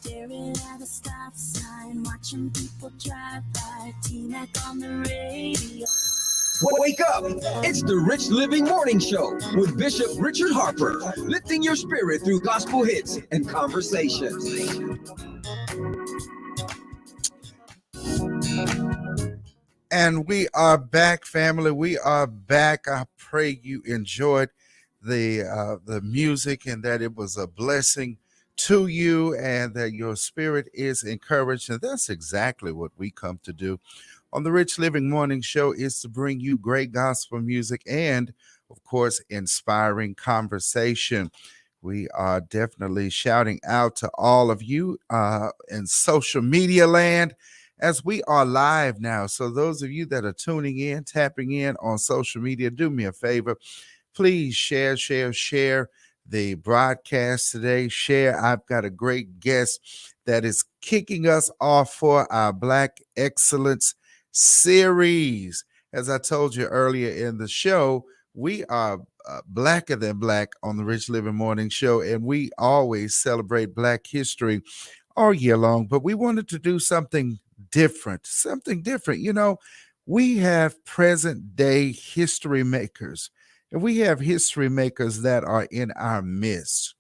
Staring at a stop sign, watching people drive by. T-Mac on the radio. Wake up! It's the Rich Living Morning Show with Bishop Richard Harper, lifting your spirit through gospel hits and conversations. And we are back, family. We are back. I pray you enjoyed the music and that it was a blessing to you and that your spirit is encouraged. And that's exactly what we come to do on the Rich Living Morning Show, is to bring you great gospel music and, of course, inspiring conversation. We are definitely shouting out to all of you in social media land as we are live now. So those of you that are tuning in, tapping in on social media, do me a favor. Please share the broadcast today. Share. I've got a great guest that is kicking us off for our Black Excellence series. As I told you earlier in the show, we are blacker than black on the Rich Living Morning Show, and we always celebrate Black history all year long, but we wanted to do something different. You know, we have present day history makers, and we have history makers that are in our midst,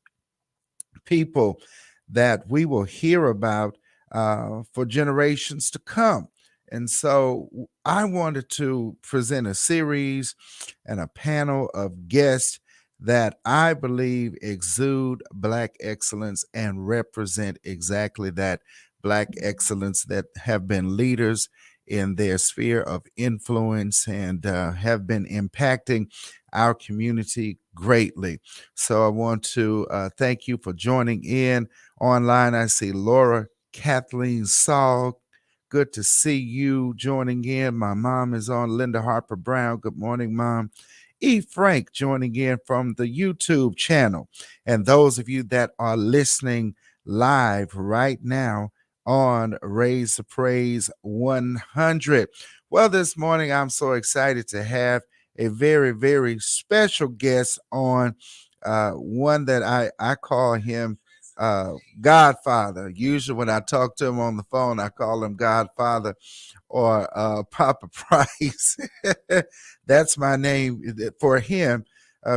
people that we will hear about for generations to come. And so I wanted to present a series and a panel of guests that I believe exude Black excellence and represent exactly that Black excellence, that have been leaders in their sphere of influence and have been impacting our community greatly. So I want to thank you for joining in online. I see Laura Kathleen Saul. Good to see you joining in. My mom is on, Linda Harper Brown. Good morning, Mom. E. Frank joining in from the YouTube channel. And those of you that are listening live right now on Raise the Praise 100. Well, this morning I'm so excited to have a very, very special guest on, one that I call him Godfather. Usually when I talk to him on the phone, I call him Godfather or Papa Price. That's my name for him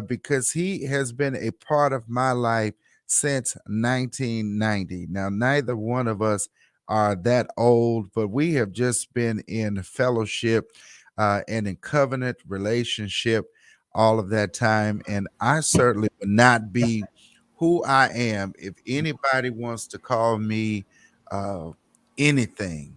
because he has been a part of my life since 1990. Now, neither one of us are that old, but we have just been in fellowship and in covenant relationship all of that time. And I certainly would not be who I am if anybody wants to call me anything.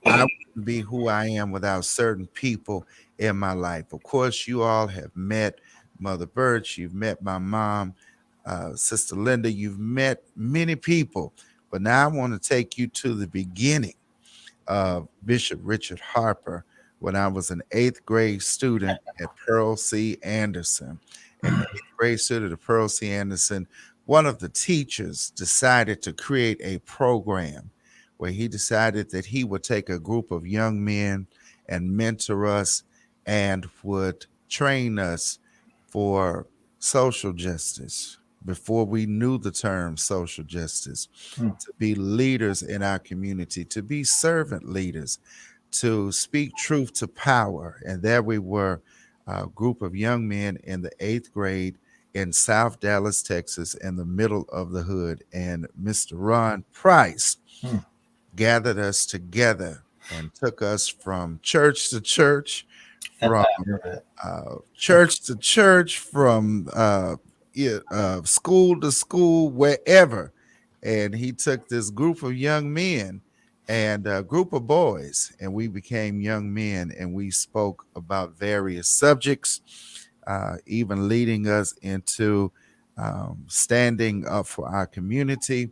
I wouldn't be who I am without certain people in my life. Of course, you all have met Mother Birch, you've met my mom, Sister Linda, you've met many people. But now I want to take you to the beginning of Bishop Richard Harper when I was an 8th grade student at Pearl C. Anderson. And the 8th grade student at Pearl C. Anderson, one of the teachers decided to create a program where he decided that he would take a group of young men and mentor us and would train us for social justice before we knew the term social justice, to be leaders in our community, to be servant leaders, to speak truth to power. And there we were, a group of young men in the 8th grade in South Dallas, Texas, in the middle of the hood. And Mr. Ron Price gathered us together and took us from church to church, from church to church, from school to school, wherever. And he took this group of young men and a group of boys, and we became young men, and we spoke about various subjects, even leading us into standing up for our community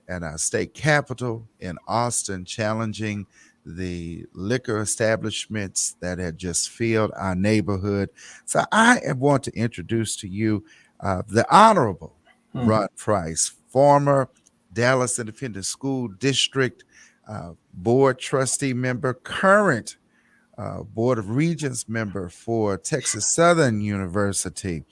at our state capitol in Austin, challenging the liquor establishments that had just filled our neighborhood. So I want to introduce to you the Honorable Ron Price, former Dallas Independent School District board trustee member, current Board of Regents member for Texas Southern University,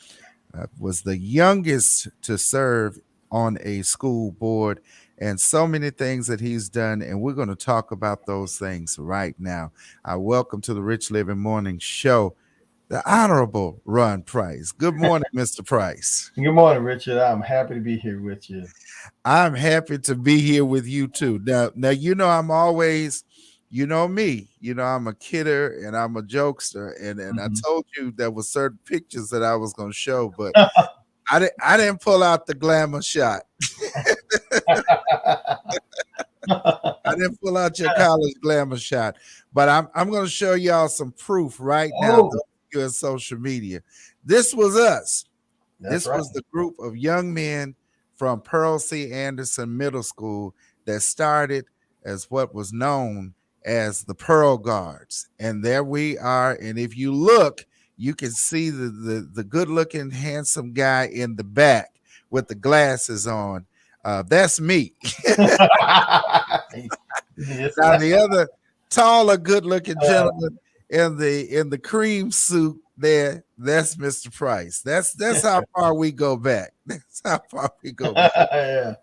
was the youngest to serve on a school board, and so many things that he's done. And we're going to talk about those things right now. I welcome to the Rich Living Morning Show, the Honorable Ron Price. Good morning, Mr. Price. Good morning, Richard. I'm happy to be here with you. I'm happy to be here with you too. Now, I'm always, you know me, I'm a kidder and I'm a jokester. And I told you there were certain pictures that I was going to show, but I didn't pull out the glamour shot. I didn't pull out your college glamour shot, but I'm going to show y'all some proof right now. On social media. This was us. This was the group of young men from Pearl C. Anderson Middle School that started as what was known as the Pearl Guards. And there we are. And if you look, you can see the good-looking, handsome guy in the back with the glasses on. That's me. Now the other taller, good-looking gentleman in the cream suit there, that's Mr. Price. That's how far we go back. That's how far we go back. Yeah.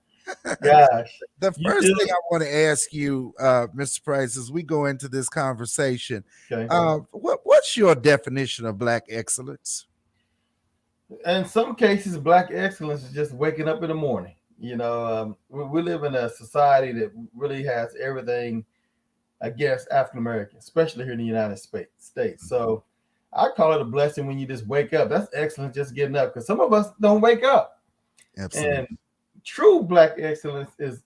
Gosh. The first thing I want to ask you, Mr. Price, as we go into this conversation, what's your definition of Black excellence? In some cases, Black excellence is just waking up in the morning. We live in a society that really has everything against African Americans, especially here in the United States. So I call it a blessing when you just wake up. That's excellence, just getting up, because some of us don't wake up. Absolutely. And true Black excellence is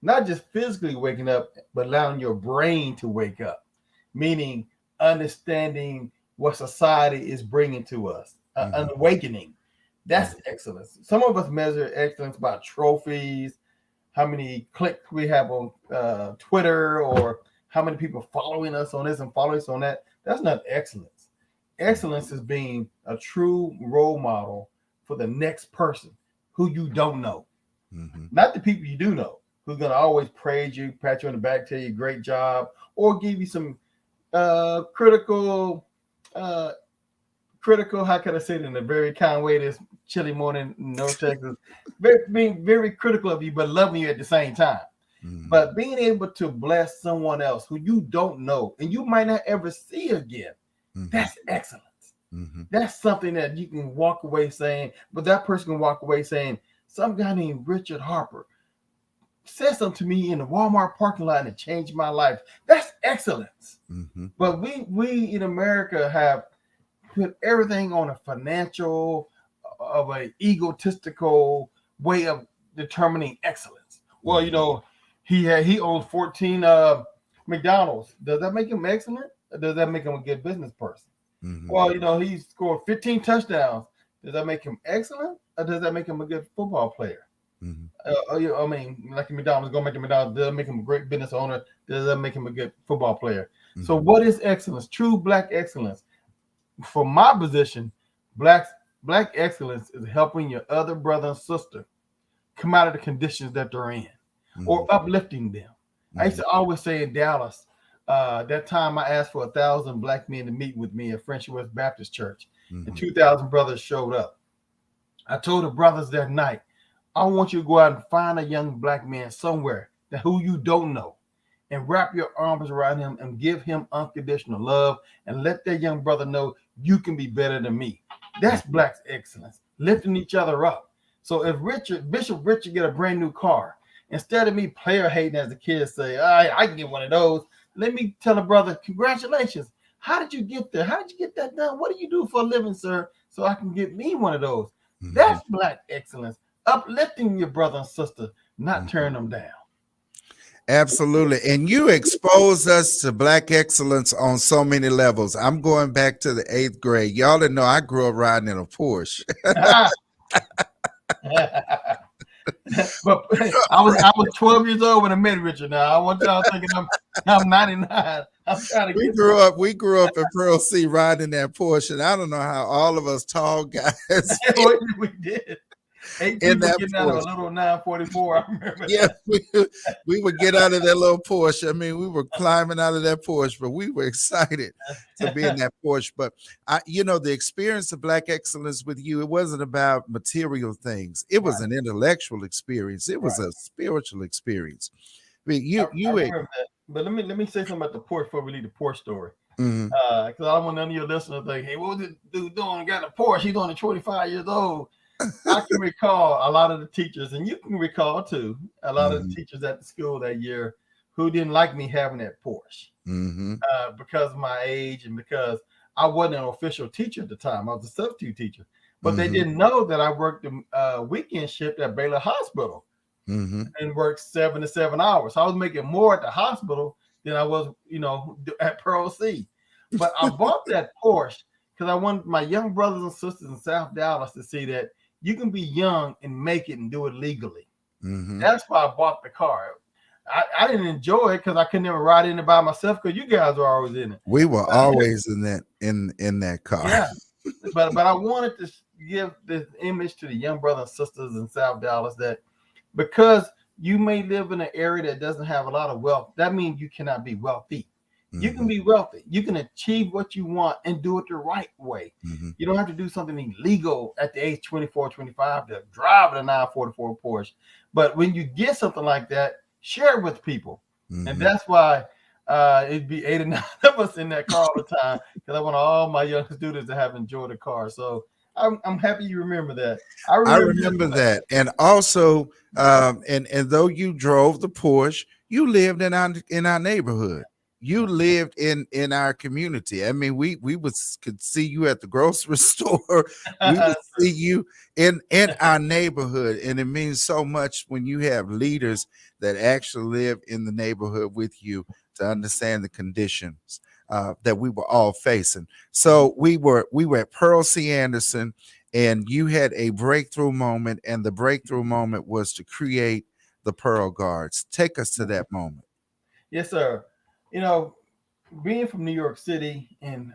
not just physically waking up, but allowing your brain to wake up, meaning understanding what society is bringing to us, an awakening. That's excellence. Some of us measure excellence by trophies, how many clicks we have on Twitter, or how many people following us on this and following us on that. That's not excellence. Excellence is being a true role model for the next person who you don't know. Not the people you do know, who's going to always praise you, pat you on the back, tell you great job, or give you some critical, how can I say it in a very kind way this chilly morning in North Texas, being very critical of you, but loving you at the same time. But being able to bless someone else who you don't know and you might not ever see again, that's excellence. That's something that you can walk away saying, but that person can walk away saying, some guy named Richard Harper said something to me in the Walmart parking lot and it changed my life. That's excellence. But we in America have put everything on a financial, of an egotistical way of determining excellence. Well, he owns 14 McDonald's. Does that make him excellent? Or does that make him a good business person? Well, he scored 15 touchdowns. Does that make him excellent? Or does that make him a good football player? Like McDonald's, go make the McDonald's. Does that make him a great business owner? Does that make him a good football player? So what is excellence? True Black excellence. For my position, Black excellence is helping your other brother and sister come out of the conditions that they're in, or uplifting them. I used to always say in Dallas, that time I asked for 1,000 Black men to meet with me at French West Baptist Church, and 2,000 brothers showed up. I told the brothers that night, I want you to go out and find a young Black man somewhere who you don't know, and wrap your arms around him and give him unconditional love, and let that young brother know you can be better than me. That's Black excellence, lifting each other up. So if Bishop Richard get a brand new car, instead of me player hating, as the kids say, I can get one of those, let me tell a brother, congratulations. How did you get there? How did you get that done? What do you do for a living, sir? So I can get me one of those. That's Black excellence, uplifting your brother and sister, not tearing them down. Absolutely. And you expose us to Black excellence on so many levels. I'm going back to the 8th grade. Y'all didn't know I grew up riding in a Porsche. But I was 12 years old when I met Richard. Now I want y'all thinking I'm 99. I'm trying to we grew up in Pearl C riding that Porsche, and I don't know how all of us tall guys we did. Eight in people that getting out of a Porsche. little 944. I remember Yeah, that. we would get out of that little Porsche. I mean, we were climbing out of that Porsche, but we were excited to be in that Porsche. But the experience of Black Excellence with you, it wasn't about material things. It was Right, an intellectual experience. It was right. a spiritual experience. I mean, I remember that. But let me say something about the Porsche before we leave the Porsche story. mhm, Because I don't want none of your listeners to think, hey, what was this dude doing? Got a Porsche. He's only 25 years old. I can recall a lot of the teachers, and you can recall too, a lot of the mhm, teachers at the school that year who didn't like me having that Porsche mhm, because of my age and because I wasn't an official teacher at the time. I was a substitute teacher. But they mhm, didn't know that I worked the weekend shift at Baylor Hospital mhm. and worked 7 to 7 hours. So I was making more at the hospital than I was, at Pearl C. But I bought that Porsche because I wanted my young brothers and sisters in South Dallas to see that you can be young and make it and do it legally. Mhm. That's why I bought the car. I didn't enjoy it because I could never ride in it by myself because you guys were always in it. We were But always in that car. yeah, but I wanted to give this image to the young brothers and sisters in South Dallas that because you may live in an area that doesn't have a lot of wealth, that means you cannot be wealthy. You can Mhm, be wealthy. You can achieve what you want and do it the right way. mhm, You don't have to do something illegal at the age 24, 25 to drive a 944 Porsche. But when you get something like that, share it with people. And mhm. that's why it'd be 8 or 9 of us in that car all the time because I want all my young students to have enjoyed the car. So I'm happy you remember that. I I remember you as remember well. that. And also, and though you drove the Porsche, you lived in our neighborhood. You lived in our community. I mean, we could see you at the grocery store. We would That's see you in our neighborhood. And it means so much when you have leaders that actually live in the neighborhood with you to understand the conditions that we were all facing. true. So we were at Pearl C. Anderson, and you had a breakthrough moment, and the breakthrough moment was to create the Pearl Guards. Take us to that moment. Yes, sir. You know, being from New York City and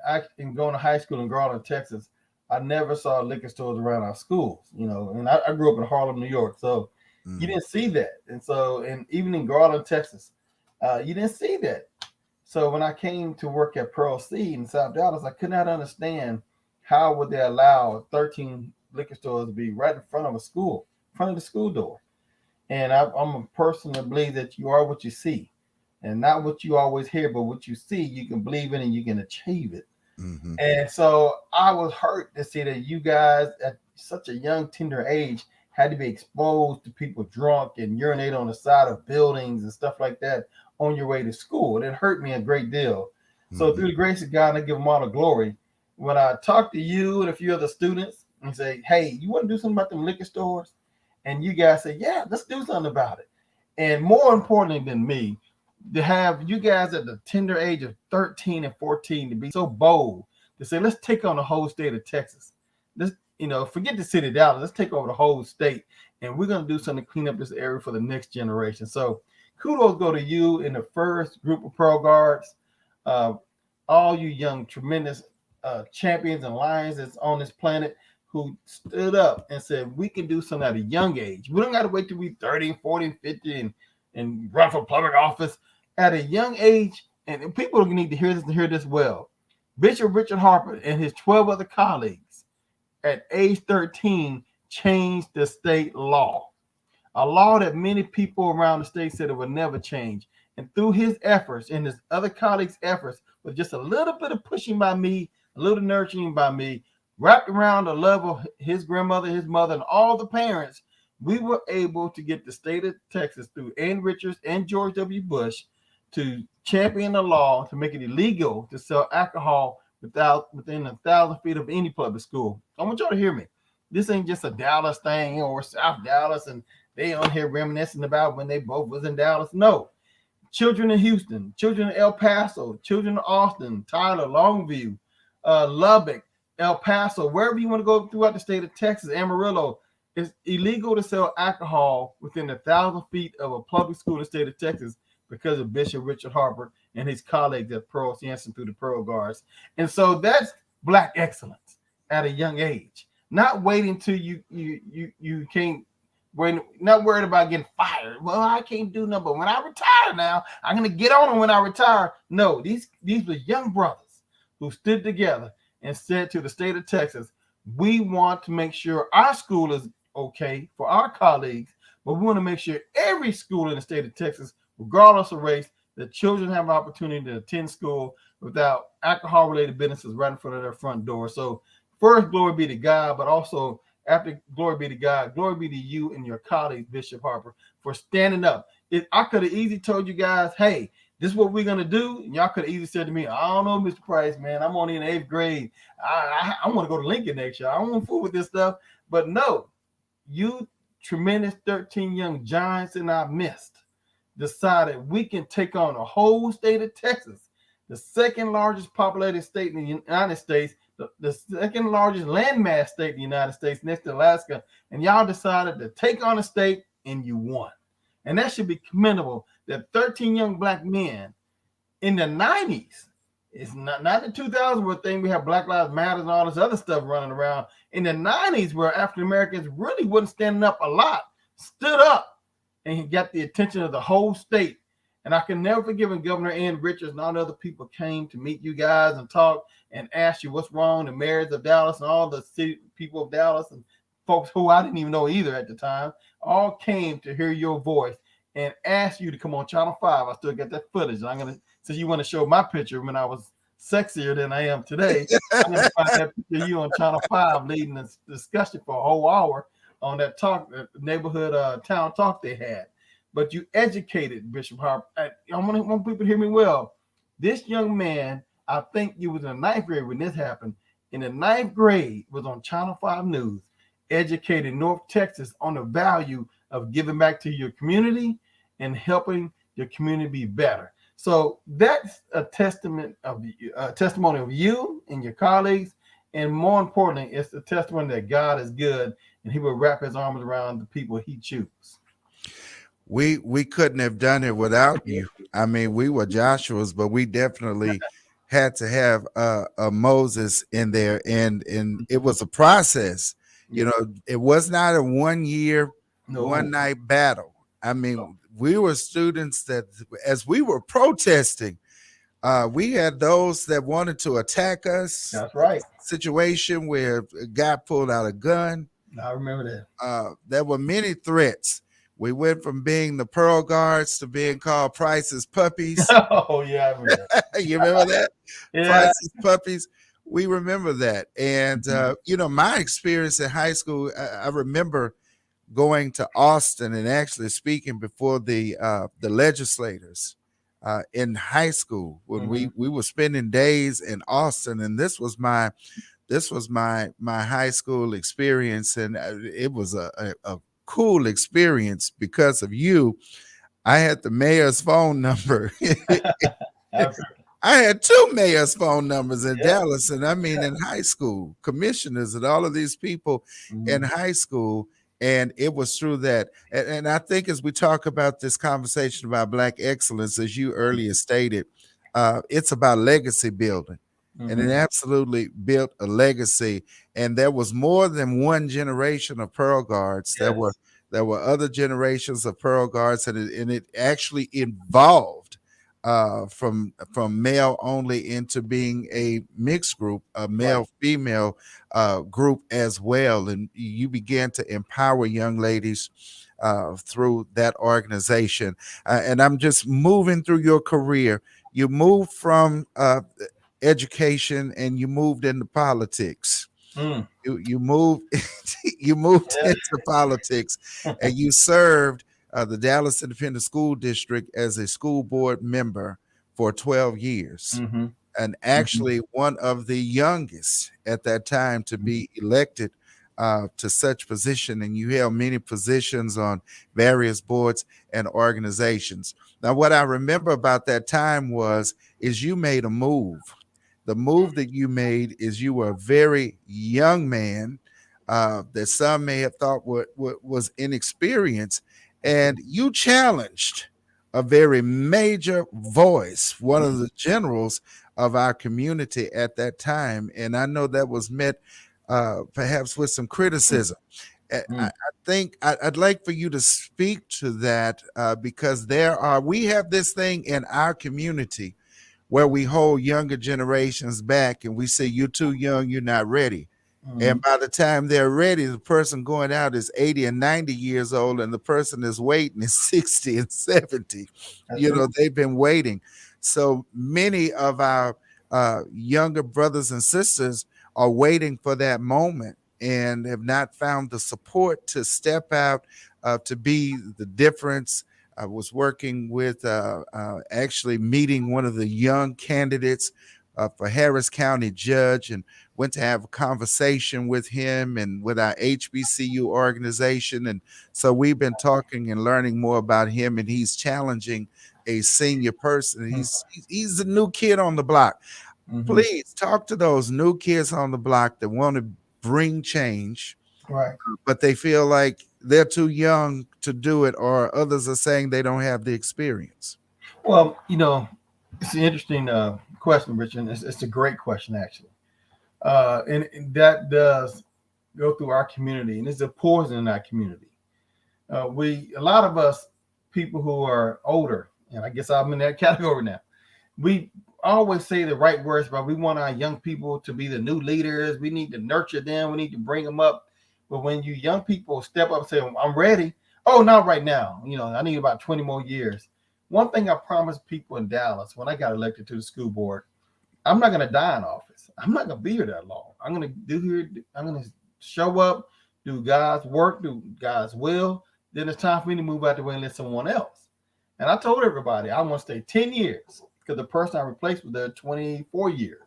going to high school in Garland, Texas, I never saw liquor stores around our schools. And I grew up in Harlem, New York, so you Mhm, didn't see that. And even in Garland, Texas, you didn't see that. So when I came to work at Pearl C in South Dallas, I could not understand how would they allow 13 liquor stores to be right in front of a school, in front of the school door. And I'm a person that believes that you are what you see, and not what you always hear, but what you see, you can believe in and you can achieve it. mhm, And so I was hurt to see that you guys at such a young, tender age had to be exposed to people drunk and urinate on the side of buildings and stuff like that on your way to school. And it hurt me a great deal. So mhm, through the grace of God, I give him all the glory. When I talk to you and a few other students and say, hey, you want to do something about them liquor stores? And you guys say, yeah, let's do something about it. And more importantly than me, to have you guys at the tender age of 13 and 14 to be so bold to say, let's take on the whole state of Texas. Let's, forget the city of Dallas. Let's take over the whole state. And we're going to do something to clean up this area for the next generation. So kudos go to you in the first group of Pro Guards. Uh, all you young, tremendous champions and lions that's on this planet who stood up and said, we can do something at a young age. We don't got to wait till we 30, 40, 50 and run for public office at a young age. And people need to hear this and hear this well. Bishop Richard Harper and his 12 other colleagues at age 13 changed the state law, a law that many people around the state said it would never change. And through his efforts and his other colleagues' efforts, with just a little bit of pushing by me, a little nurturing by me, wrapped around the love of his grandmother, his mother, and all the parents, we were able to get the state of Texas through Ann Richards and George W. Bush to champion a law to make it illegal to sell alcohol within 1,000 feet of any public school. I want y'all to hear me. This ain't just a Dallas thing or South Dallas and they on here reminiscing about when they both was in Dallas. No. Children in Houston, children in El Paso, children in Austin, Tyler, Longview, Lubbock, El Paso, wherever you want to go throughout the state of Texas, Amarillo, it's illegal to sell alcohol within 1,000 feet of a public school in the state of Texas because of Bishop Richard Harper and his colleagues at Pearl Jansen through the Pearl Guards. And so that's Black excellence at a young age. not waiting till you can't. We're not worried about getting fired. Well, I can't do nothing. But when I retire now, I'm gonna get on them when I retire. No, these were young brothers who stood together and said to the state of Texas, we want to make sure our school is okay for our colleagues, but we want to make sure every school in the state of Texas, regardless of race, the children have an opportunity to attend school without alcohol-related businesses right in front of their front door. So first, glory be to God, but also after glory be to God, glory be to you and your colleagues, Bishop Harper, for standing up. I could have easily told you guys, hey, this is what we're gonna do. And y'all could have easily said to me, I don't know, Mr. Price, man. I'm only in the 8th grade. I want to go to Lincoln next year. I don't want to fool with this stuff. But no, you tremendous 13 young giants in our midst decided we can take on the whole state of Texas, the second largest populated state in the United States, the second largest landmass state in the United States, next to Alaska, and y'all decided to take on a state and you won. And that should be commendable that 13 young black men in the 90s, it's not the 2000s where thing we have Black Lives Matter and all this other stuff running around. In the 90s, where African Americans really wasn't standing up a lot, stood up and he got the attention of the whole state. And I can never forgive when Governor Ann Richards and all the other people came to meet you guys and talk and ask you what's wrong, the mayors of Dallas and all the city people of Dallas and folks who I didn't even know either at the time, all came to hear your voice and asked you to come on Channel 5. I still got that footage. I'm going to, since you want to show my picture when I was sexier than I am today, I'm going to find that picture of you on Channel 5 leading this discussion for a whole hour on that talk, neighborhood town talk they had. But you educated Bishop Harper. I want people to hear me well. This young man, I think you was in the 9th grade when this happened. In the 9th grade, was on Channel 5 News, educated North Texas on the value of giving back to your community and helping your community be better. So that's a testimony of you and your colleagues. And more importantly, it's a testimony that God is good and he will wrap his arms around the people he chooses. We couldn't have done it without you. I mean, we were Joshua's, but we definitely had to have a Moses in there, and it was a process. You know, it was not a 1 year, one night battle. I mean, we were students that, as we were protesting, we had those that wanted to attack us. That's right. Situation where a guy pulled out a gun. I remember that. There were many threats. We went from being the Pearl Guards to being called Price's Puppies. Oh, yeah, I remember that. You remember that? Yeah. Price's Puppies. We remember that. And, you know, my experience in high school, I remember going to Austin and actually speaking before the legislators in high school when we were spending days in Austin. And this was my high school experience. And it was a cool experience because of you. I had the mayor's phone number. I had 2 mayor's phone numbers in Dallas, and I mean in high school, commissioners and all of these people in high school. And it was through that. And I think as we talk about this conversation about Black excellence, as you earlier stated, it's about legacy building. And it absolutely built a legacy. And there was more than one generation of Pearl Guards. There were other generations of Pearl Guards, and it actually evolved from male only into being a mixed group, a male-female group as well. And you began to empower young ladies through that organization. And I'm just moving through your career. You moved from education and you moved into politics. You moved into politics, and you served the Dallas Independent School District as a school board member for 12 years, and actually one of the youngest at that time to be elected to such position. And you held many positions on various boards and organizations. Now, what I remember about that time is you made a move. The move that you made is you were a very young man that some may have thought was inexperienced, and you challenged a very major voice, one of the generals of our community at that time. And I know that was met perhaps with some criticism. I think I'd like for you to speak to that because we have this thing in our community where we hold younger generations back and we say, you're too young, you're not ready. And by the time they're ready, the person going out is 80 and 90 years old, and the person is waiting is 60 and 70. That's true. They've been waiting. So many of our younger brothers and sisters are waiting for that moment and have not found the support to step out to be the difference. I was working with actually meeting one of the young candidates for Harris County judge, and went to have a conversation with him and with our HBCU organization. And so we've been talking and learning more about him, and he's challenging a senior person. He's a new kid on the block. Please talk to those new kids on the block that want to bring change, Right. but they feel like they're too young to do it, or others are saying they don't have the experience. Well, it's an interesting question, Richard. It's a great question, actually. And that does go through our community, and it's a poison in our community. A lot of us people who are older, and I guess I'm in that category now, we always say the right words, but we want our young people to be the new leaders. We need to nurture them. We need to bring them up. But when you young people step up and say, I'm ready. Oh, not right now. I need about 20 more years. One thing I promised people in Dallas when I got elected to the school board, I'm not going to die in office. I'm not going to be here that long. I'm going to show up, do God's work, do God's will. Then it's time for me to move out the way and let someone else. And I told everybody I want to stay 10 years because the person I replaced was there 24 years.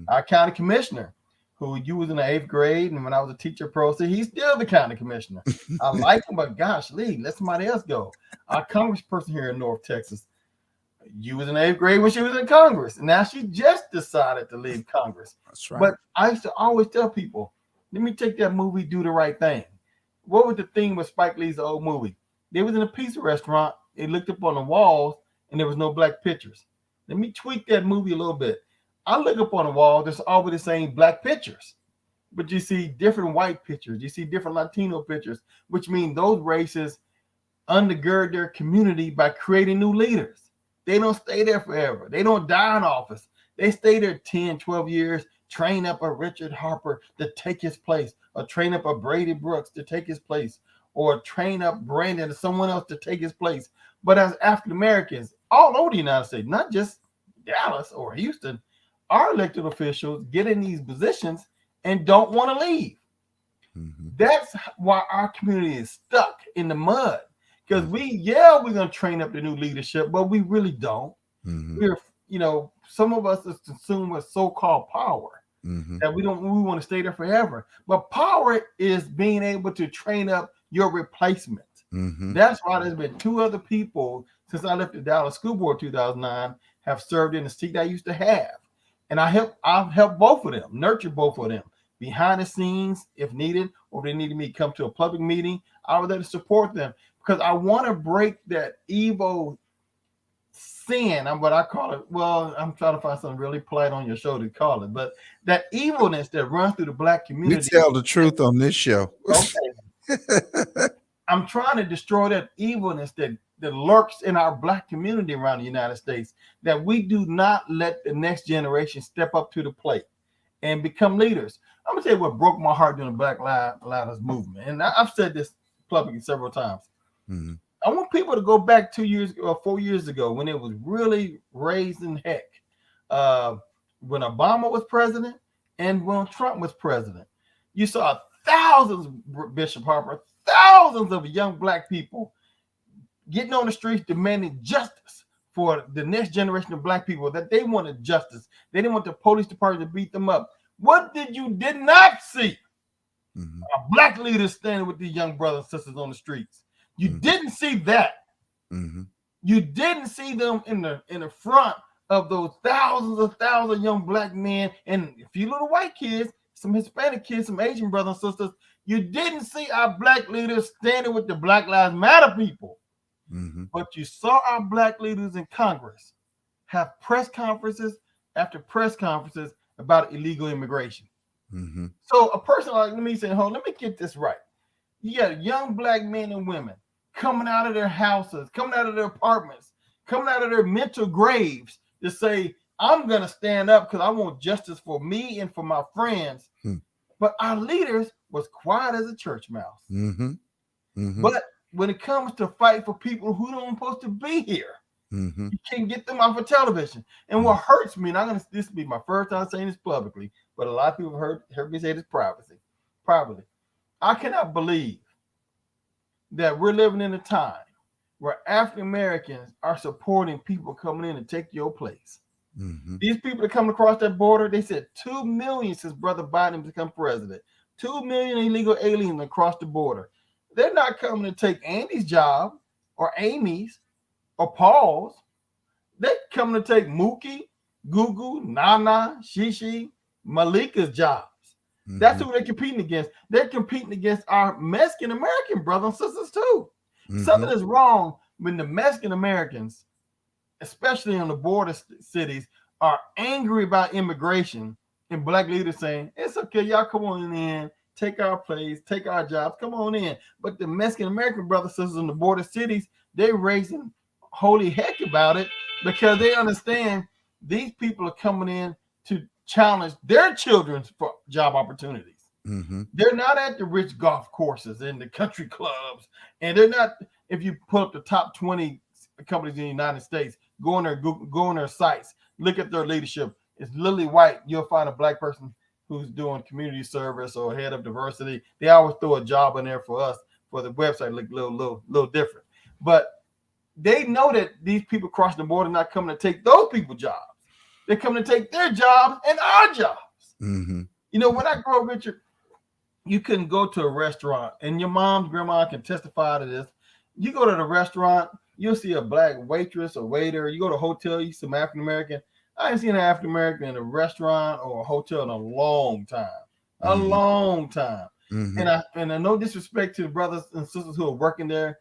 Our county commissioner, who you was in the 8th grade, and when I was a teacher pro, said he's still the county commissioner. I like him, but gosh, Lee, let somebody else go. Our congressperson here in North Texas, you was in 8th grade when she was in Congress, and now she just decided to leave Congress. That's right. But I used to always tell people, let me take that movie, Do the Right Thing. What was the theme with Spike Lee's old movie? They was in a pizza restaurant, they looked up on the walls, and there was no black pictures. Let me tweak that movie a little bit. I look up on the wall, there's always the same black pictures, but you see different white pictures, you see different Latino pictures, which means those races undergird their community by creating new leaders. They don't stay there forever. They don't die in office. They stay there 10, 12 years, train up a Richard Harper to take his place, or train up a Brady Brooks to take his place, or train up Brandon or someone else to take his place. But as African Americans all over the United States, not just Dallas or Houston, our elected officials get in these positions and don't want to leave. That's why our community is stuck in the mud. Because we're going to train up the new leadership, but we really don't. We're, some of us is consumed with so-called power that we want to stay there forever. But power is being able to train up your replacement. That's why there's been 2 other people since I left the Dallas School Board in 2009 have served in the seat I used to have. And I've helped both of them, nurture both of them behind the scenes if needed, or if they needed me to come to a public meeting, I was there to support them because I want to break that evil sin. What I call it. Well, I'm trying to find something really polite on your show to call it, but that evilness that runs through the black community. We tell the truth on this show. Okay. I'm trying to destroy that evilness that lurks in our black community around the United States, that we do not let the next generation step up to the plate and become leaders. I'm going to tell you what broke my heart during the Black Lives Matter movement. And I've said this publicly several times. I want people to go back 2 years or 4 years ago when it was really raising heck. When Obama was president and when Trump was president, you saw thousands, Bishop Harper, thousands of young black people getting on the streets demanding justice for the next generation of black people, that they wanted justice. They didn't want the police department to beat them up. What did not see? A black leader standing with these young brothers and sisters on the streets. You didn't see that. You didn't see them in the front of those thousands of young black men and a few little white kids, some Hispanic kids, some Asian brothers and sisters. You didn't see our black leaders standing with the Black Lives Matter people. But you saw our black leaders in Congress have press conferences after press conferences about illegal immigration. Mm-hmm. So a person like me saying, "Hold, let me get this right." You got young black men and women coming out of their houses, coming out of their apartments, coming out of their mental graves to say, "I'm going to stand up because I want justice for me and for my friends." Hmm. But our leaders was quiet as a church mouse. Mm-hmm. Mm-hmm. But when it comes to fight for people who don't supposed to be here, Mm-hmm. you can't get them off of television. And what hurts me, and this will be my first time saying this publicly, but a lot of people heard me say this privately. I cannot believe that we're living in a time where African Americans are supporting people coming in to take your place. Mm-hmm. These people that come across that border, they said 2 million since Brother Biden become president. 2 million illegal aliens across the border. They're not coming to take Andy's job or Amy's or Paul's. They're coming to take Mookie, Gugu, Nana, Shishi, Malika's jobs. That's Mm-hmm. who they're competing against. They're competing against our Mexican American brothers and sisters too. Mm-hmm. Something is wrong when the Mexican Americans, especially in the border cities, are angry about immigration and black leaders saying, "It's okay, y'all come on in, take our place, take our jobs, come on in." But the Mexican American brothers and sisters in the border cities, they're raising holy heck about it because they understand these people are coming in to challenge their children for job opportunities. Mm-hmm. They're not at the rich golf courses and the country clubs, and they're not. If you put up the top 20 companies in the United States, go on their sites, look at their leadership. It's literally white. You'll find a black person who's doing community service or head of diversity. They always throw a job in there for us for the website, look a little different. But they know that these people crossing the border are not coming to take those people's jobs. They're coming to take their jobs and our jobs. Mm-hmm. You know, when I grew up, Richard, you couldn't go to a restaurant, and your mom's grandma can testify to this. You go to the restaurant, you'll see a black waitress or waiter. You go to a hotel, you see some African American. I ain't seen an African American in a restaurant or a hotel in a long time. A Mm-hmm. long time. Mm-hmm. And I no disrespect to the brothers and sisters who are working there,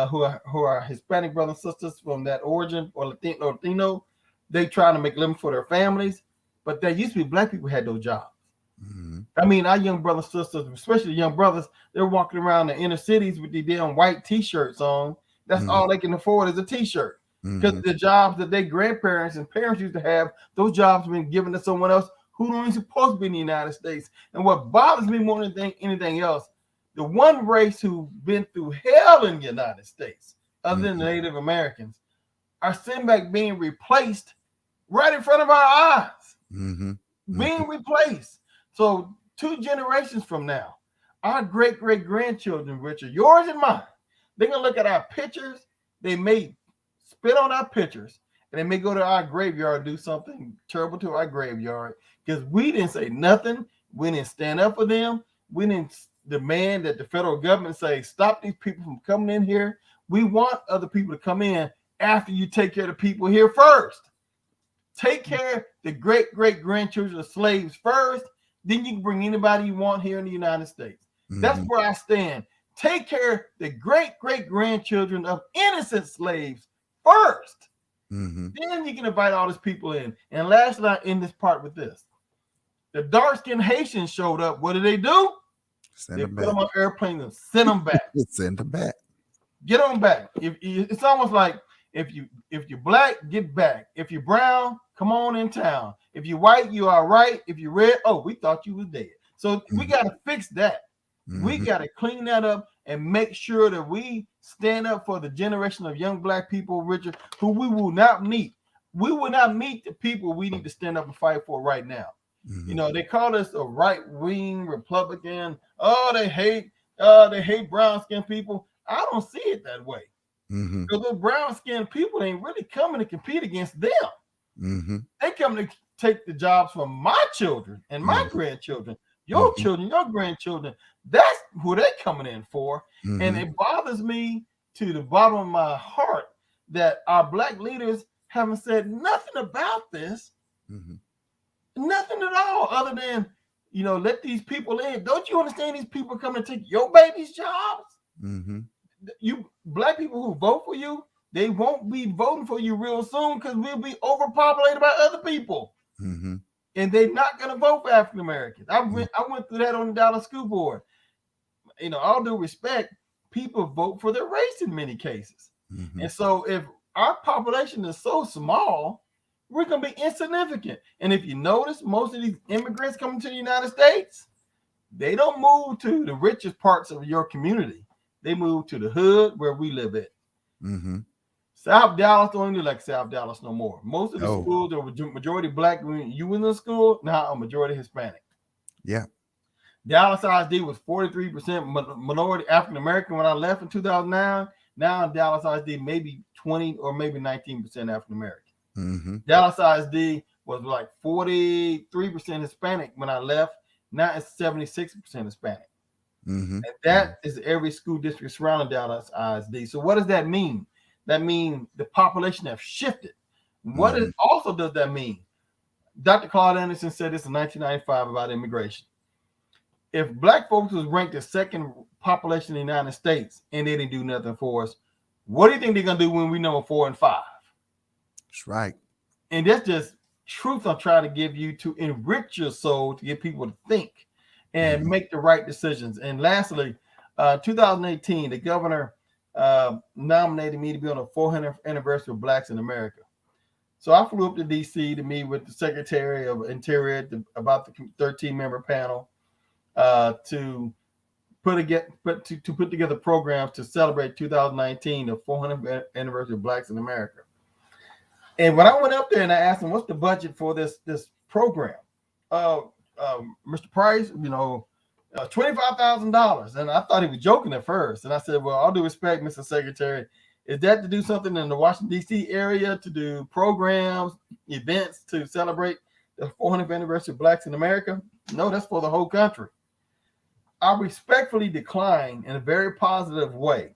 who are Hispanic brothers and sisters from that origin or Latino. They trying to make a living for their families, but there used to be black people who had those jobs. Mm-hmm. I mean, our young brothers and sisters, especially young brothers, they're walking around the inner cities with these damn white T-shirts on. That's all they can afford is a T-shirt. Because the jobs that their grandparents and parents used to have, those jobs have been given to someone else who don't even supposed to be in the United States. And what bothers me more than anything else, the one race who's been through hell in the United States, other than the Native Americans, are sitting back being replaced right in front of our eyes. Being replaced. So 2 generations from now, our great-great-grandchildren, Richard, yours and mine, they're going to look at our pictures. They may spit on our pictures, and they may go to our graveyard and do something terrible to our graveyard because we didn't say nothing. We didn't stand up for them. We didn't demand that the federal government say, stop these people from coming in here. We want other people to come in after you take care of the people here first. Take care of the great-great-grandchildren of slaves first. Then you can bring anybody you want here in the United States. That's where I stand. Take care of the great-great-grandchildren of innocent slaves first. Then you can invite all these people in. And lastly, I end this part with this. The dark-skinned Haitians showed up. What did they do? They put them on airplanes and send them back. Send them back. Get them back. It's almost like if you're black, get back. If you're brown, come on in town. If you're white, you are right. If you're red, oh, we thought you was dead. So we got to fix that. We got to clean that up and make sure that we stand up for the generation of young black people, Richard, who we will not meet. We will not meet the people we need to stand up and fight for right now. You know, they call us a right-wing Republican. Oh, they hate brown-skinned people. I don't see it that way. Because those brown-skinned people ain't really coming to compete against them. They come to take the jobs from my children and my grandchildren, your children, your grandchildren. That's who they're coming in for. And it bothers me to the bottom of my heart that our black leaders haven't said nothing about this. Nothing at all, other than, you know, let these people in. Don't you understand these people coming to take your baby's jobs? You black people who vote for you, they won't be voting for you real soon because we'll be overpopulated by other people. and they're not going to vote for African Americans. I went through that on the Dallas School Board. All due respect, people vote for their race in many cases. Mm-hmm. And so if our population is so small, we're going to be insignificant. And if you notice, most of these immigrants coming to the United States, they don't move to the richest parts of your community. They move to the hood where we live at. Mm-hmm. South Dallas don't even like South Dallas no more. Most of the schools are majority black. When you in the school, now a majority Hispanic. Yeah. Dallas ISD was 43% minority African American when I left in 2009. Now Dallas ISD maybe 20 or maybe 19% African American. Mm-hmm. Dallas ISD was like 43% Hispanic when I left. Now it's 76% Hispanic. Mm-hmm. And that is every school district surrounding Dallas ISD. So what does that mean? That means the population have shifted. What also does that mean? Dr. Claude Anderson said this in 1995 about immigration. If black folks was ranked the second population in the United States and they didn't do nothing for us, what do you think they're going to do when we number 4 and 5? That's right. And that's just truth I'm trying to give you to enrich your soul, to get people to think and make the right decisions. And lastly, 2018, the governor nominated me to be on the 400th anniversary of Blacks in America. So I flew up to D.C. to meet with the Secretary of Interior about the 13-member panel to put together programs to celebrate 2019, the 400th anniversary of Blacks in America. And when I went up there and I asked them, what's the budget for this program? Mr. Price, $25,000. And I thought he was joking at first. And I said, well, all due respect, Mr. Secretary, is that to do something in the Washington, D.C. area, to do programs, events to celebrate the 400th anniversary of Blacks in America? No, that's for the whole country. I respectfully declined in a very positive way.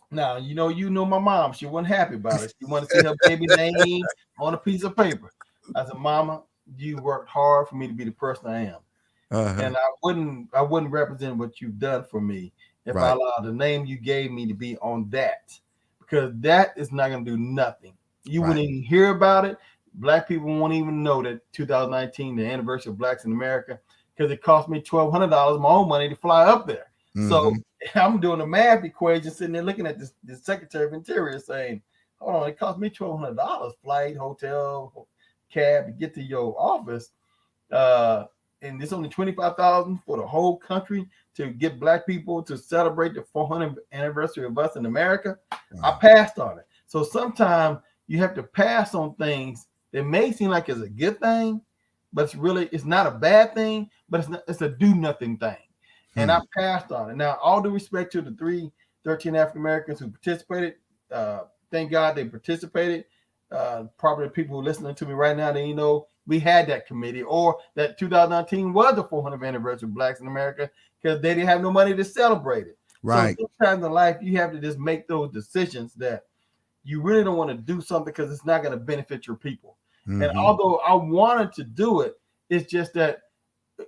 Now, you know my mom. She wasn't happy about it. She wanted to see her baby name on a piece of paper. I said, Mama, you worked hard for me to be the person I am. And I wouldn't represent what you've done for me if I allowed the name you gave me to be on that, because that is not going to do nothing. You wouldn't even hear about it. Black people won't even know that 2019, the anniversary of Blacks in America, because it cost me $1,200 my own money to fly up there. So I'm doing a math equation, sitting there looking at this Secretary of Interior saying, hold on, it cost me $1,200, flight, hotel, cab to get to your office. And it's only $25,000 for the whole country to get black people to celebrate the 400th anniversary of us in America. I passed on it. So sometimes you have to pass on things that may seem like it's a good thing, but it's not a bad thing, but it's a do nothing thing. And I passed on it. Now, all due respect to the 13 African Americans who participated, thank God they participated. Probably the people who are listening to me right now, we had that committee, or that 2019 was the 400th anniversary of Blacks in America, because they didn't have no money to celebrate it. Right. So sometimes in life, you have to just make those decisions that you really don't want to do something because it's not going to benefit your people. And although I wanted to do it, it's just that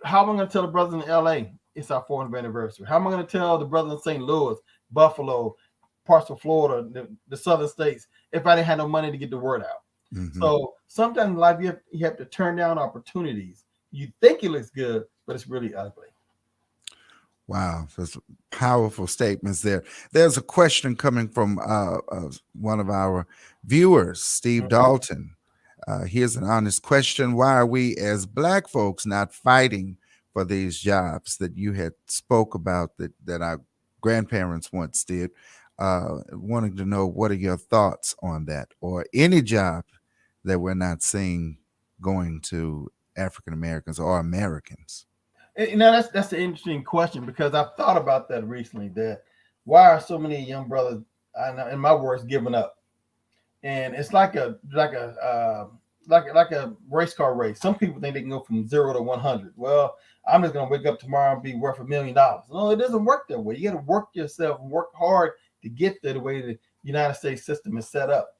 how am I going to tell the brothers in LA it's our 400th anniversary? How am I going to tell the brothers in St. Louis, Buffalo, parts of Florida, the southern states, if I didn't have no money to get the word out? So sometimes in life you have to turn down opportunities. You think it looks good, but it's really ugly. Wow, that's powerful statements there. There's a question coming from one of our viewers, Steve Dalton. Here's an honest question. Why are we as Black folks not fighting for these jobs that you had spoke about that our grandparents once did? Wanting to know, what are your thoughts on that, or any job that we're not seeing going to African Americans or Americans? That's an interesting question, because I've thought about that recently. That why are so many young brothers, in my words, giving up? And it's like a race car race. Some people think they can go from 0 to 100. Well, I'm just gonna wake up tomorrow and be worth $1 million. No, it doesn't work that way. You got to work yourself, work hard to get there the way the United States system is set up.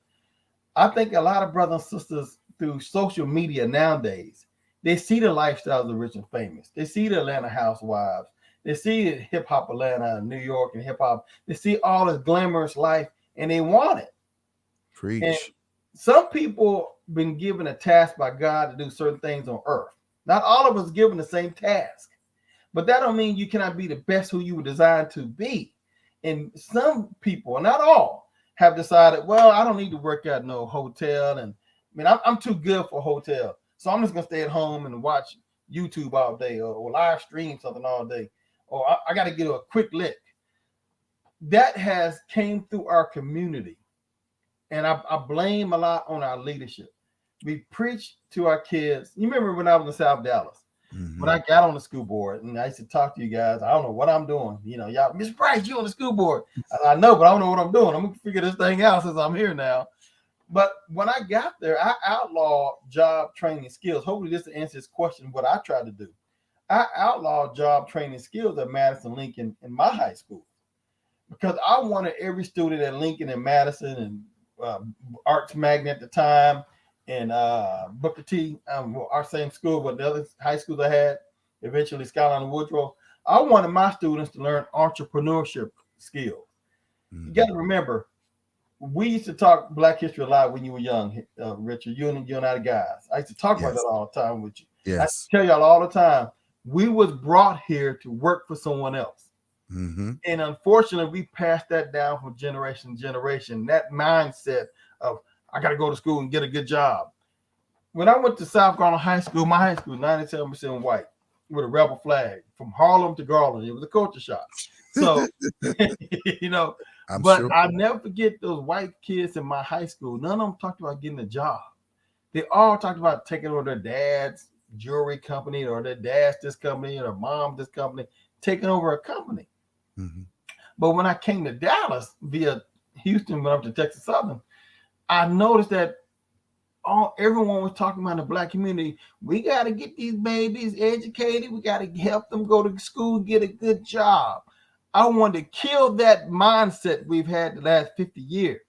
I think a lot of brothers and sisters through social media nowadays, they see the lifestyles of the rich and famous. They see the Atlanta housewives. They see hip hop Atlanta, New York, and hip hop. They see all this glamorous life, and they want it. Preach. And some people been given a task by God to do certain things on earth. Not all of us given the same task, but that don't mean you cannot be the best who you were designed to be. And some people, not all, have decided, well, I don't need to work at no hotel, and I mean, I'm too good for a hotel, so I'm just gonna stay at home and watch YouTube all day, or live stream something all day, or I got to get a quick lick. That has came through our community, and I blame a lot on our leadership. We preach to our kids. You remember when I was in South Dallas, when I got on the school board, and I used to talk to you guys. I don't know what I'm doing. You know, y'all, Mr. Price, you on the school board. I know, but I don't know what I'm doing. I'm gonna figure this thing out since I'm here now. But when I got there, I outlawed job training skills. Hopefully, this answers this question. What I tried to do, I outlawed job training skills at Madison Lincoln in my high school, because I wanted every student at Lincoln and Madison and Arts Magnet at the time, and Booker T, our same school, but the other high schools I had, eventually Skyline and Woodrow. I wanted my students to learn entrepreneurship skills. You got to remember, we used to talk Black history a lot when you were young, Richard. You and I the guys. I used to talk about that all the time with you. I used to tell y'all all the time, we was brought here to work for someone else. And unfortunately, we passed that down from generation to generation. That mindset of, I got to go to school and get a good job. When I went to South Garland High School, my high school, 97% white, with a rebel flag from Harlem to Garland. It was a culture shock. So, you know, I never forget those white kids in my high school. None of them talked about getting a job. They all talked about taking over their dad's jewelry company, or their dad's this company, or their mom's this company, taking over a company. But when I came to Dallas via Houston, went up to Texas Southern, I noticed that everyone was talking about in the Black community. We got to get these babies educated. We got to help them go to school, get a good job. I wanted to kill that mindset we've had the last 50 years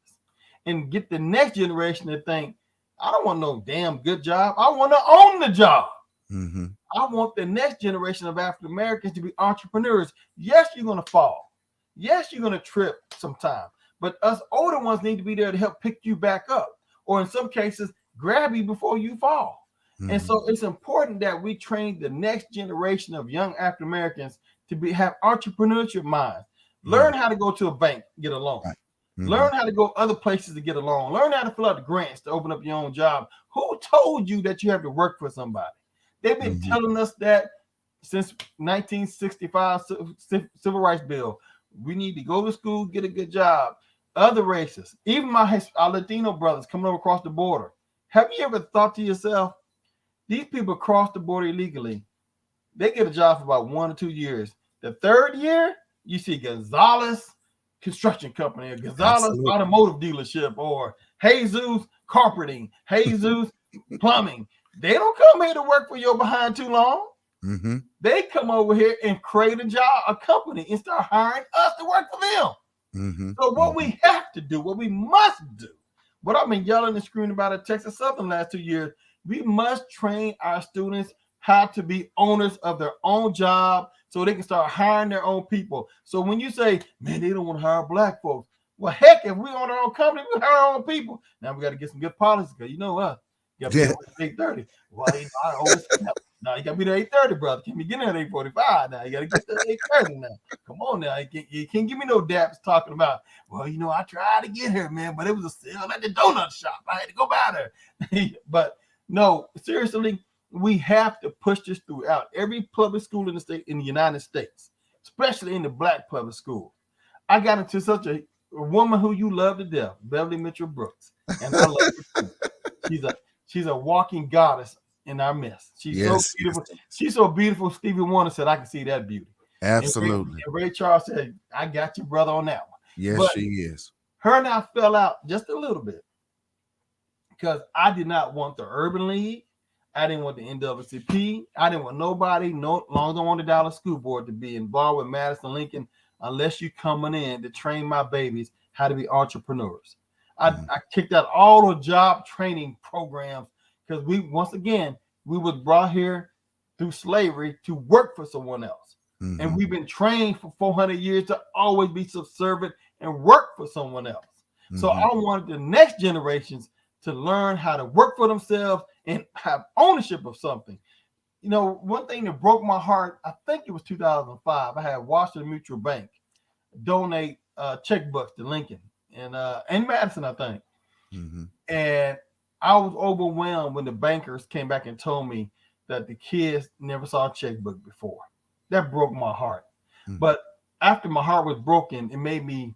and get the next generation to think, I don't want no damn good job. I want to own the job. I want the next generation of African Americans to be entrepreneurs. Yes, you're going to fall. Yes, you're going to trip sometime. But us older ones need to be there to help pick you back up, or in some cases, grab you before you fall. And so it's important that we train the next generation of young African Americans to have entrepreneurship minds. Learn how to go to a bank, get a loan. Learn how to go other places to get a loan. Learn how to fill out the grants to open up your own job. Who told you that you have to work for somebody? They've been telling us that since 1965 Civil Rights Bill. We need to go to school, get a good job. Other races, even our Latino brothers coming over across the border. Have you ever thought to yourself, these people cross the border illegally, they get a job for about 1 or 2 years. The third year, you see Gonzalez Construction Company, or Gonzalez Automotive Dealership, or Jesus Carpeting, Jesus Plumbing. They don't come here to work for your behind too long. They come over here and create a job, a company, and start hiring us to work for them. So what we have to do, what we must do, what I've been yelling and screaming about at Texas Southern the last 2 years, we must train our students how to be owners of their own job so they can start hiring their own people. So when you say, man, they don't want to hire Black folks, well, heck, if we own our own company, we hire our own people. Now we got to get some good policies, because you know what? You got to be there at 8:30. Well, I always now you got to be there at 8:30, brother. Can't be getting there at 8:45 now. You got to get there at 8:30 now. Come on now. You can't give me no daps talking about, well, you know, I tried to get here, man, but it was a sale at the donut shop. I had to go by there. But no, seriously, we have to push this throughout every public school in the state, in the United States, especially in the Black public school. I got into such a woman who you love to death, Beverly Mitchell Brooks, and I love her too. She's a walking goddess in our midst. She's so beautiful. She's so beautiful. Stevie Wonder said, I can see that beauty. Absolutely. And Ray Charles said, I got you, brother, on that one. Yes, but she is. Her and I fell out just a little bit, because I did not want the Urban League. I didn't want the NAACP. I didn't want nobody, no long as I wanted the Dallas School Board to be involved with Madison Lincoln, unless you coming in to train my babies how to be entrepreneurs. I kicked out all the job training programs, because we was brought here through slavery to work for someone else. And we've been trained for 400 years to always be subservient and work for someone else. So I wanted the next generations to learn how to work for themselves and have ownership of something. You know, one thing that broke my heart, I think it was 2005. I had Washington Mutual Bank donate checkbooks to Lincoln and Madison, I think. Mm-hmm. And I was overwhelmed when the bankers came back and told me that the kids never saw a checkbook before. That broke my heart. Mm-hmm. But after my heart was broken, it made me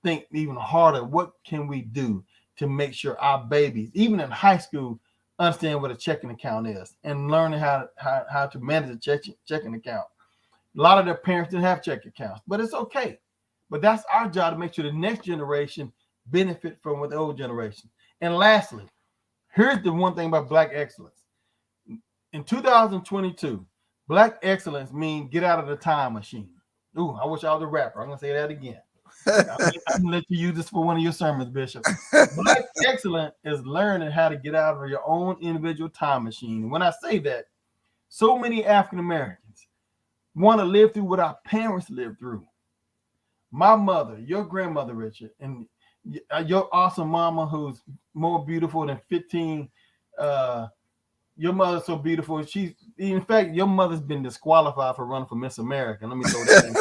think even harder. What can we do to make sure our babies, even in high school, understand what a checking account is and learning how to manage a checking account? A lot of their parents didn't have checking accounts, but it's okay. But that's our job to make sure the next generation benefit from what the old generation. And lastly, here's the one thing about Black excellence. In 2022, Black excellence means get out of the time machine. Ooh, I wish I was a rapper. I'm going to say that again. I'm going to let you use this for one of your sermons, Bishop. Black excellence is learning how to get out of your own individual time machine. And when I say that, so many African Americans want to live through what our parents lived through. My mother, your grandmother, Richard, and your awesome mama who's more beautiful than 15. Your mother's so beautiful. She's, in fact, your mother's been disqualified for running for Miss America. Let me throw that in.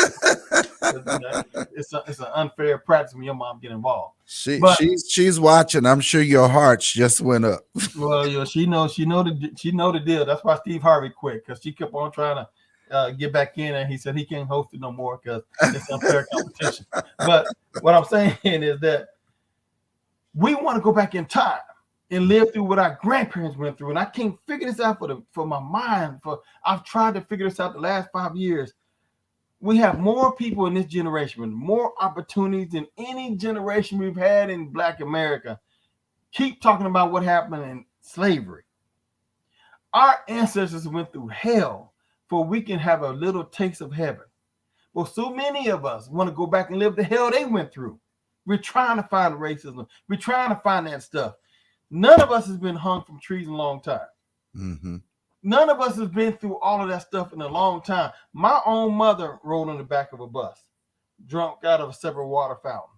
It's an unfair practice when your mom get involved. She's watching. I'm sure your hearts just went up. Well, she know the deal. That's why Steve Harvey quit, because she kept on trying to get back in, and he said he can't host it no more because it's unfair competition. But what I'm saying is that we want to go back in time and live through what our grandparents went through. And I can't figure this out for my mind. I've tried to figure this out the last 5 years. We have more people in this generation, more opportunities than any generation we've had in Black America. Keep talking about what happened in slavery. Our ancestors went through hell for we can have a little taste of heaven. Well, so many of us want to go back and live the hell they went through. We're trying to find racism. We're trying to find that stuff. None of us has been hung from trees in a long time. Mm-hmm. None of us has been through all of that stuff in a long time. My own mother rode on the back of a bus, drunk out of a separate water fountain,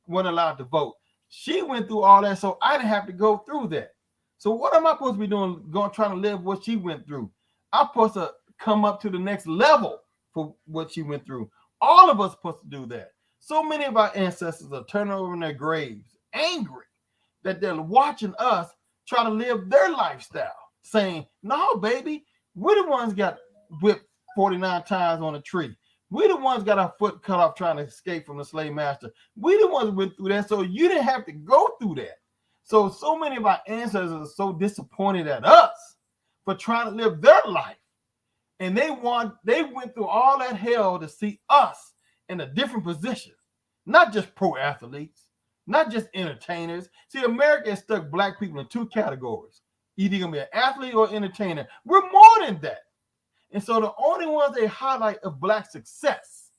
wasn't allowed to vote. She went through all that, so I didn't have to go through that. So what am I supposed to be doing, trying to live what she went through? I'm supposed to come up to the next level for what she went through. All of us supposed to do that. So many of our ancestors are turning over in their graves, angry that they're watching us try to live their lifestyle, saying, no, baby, we're the ones got whipped 49 times on a tree. We're the ones got our foot cut off trying to escape from the slave master. We're the ones who went through that, so you didn't have to go through that. So many of our ancestors are so disappointed at us for trying to live their life. And they went through all that hell to see us in a different position, not just pro athletes, not just entertainers. See, America has stuck Black people in two categories. Either you're going to be an athlete or entertainer. We're more than that. And so the only ones they highlight of Black success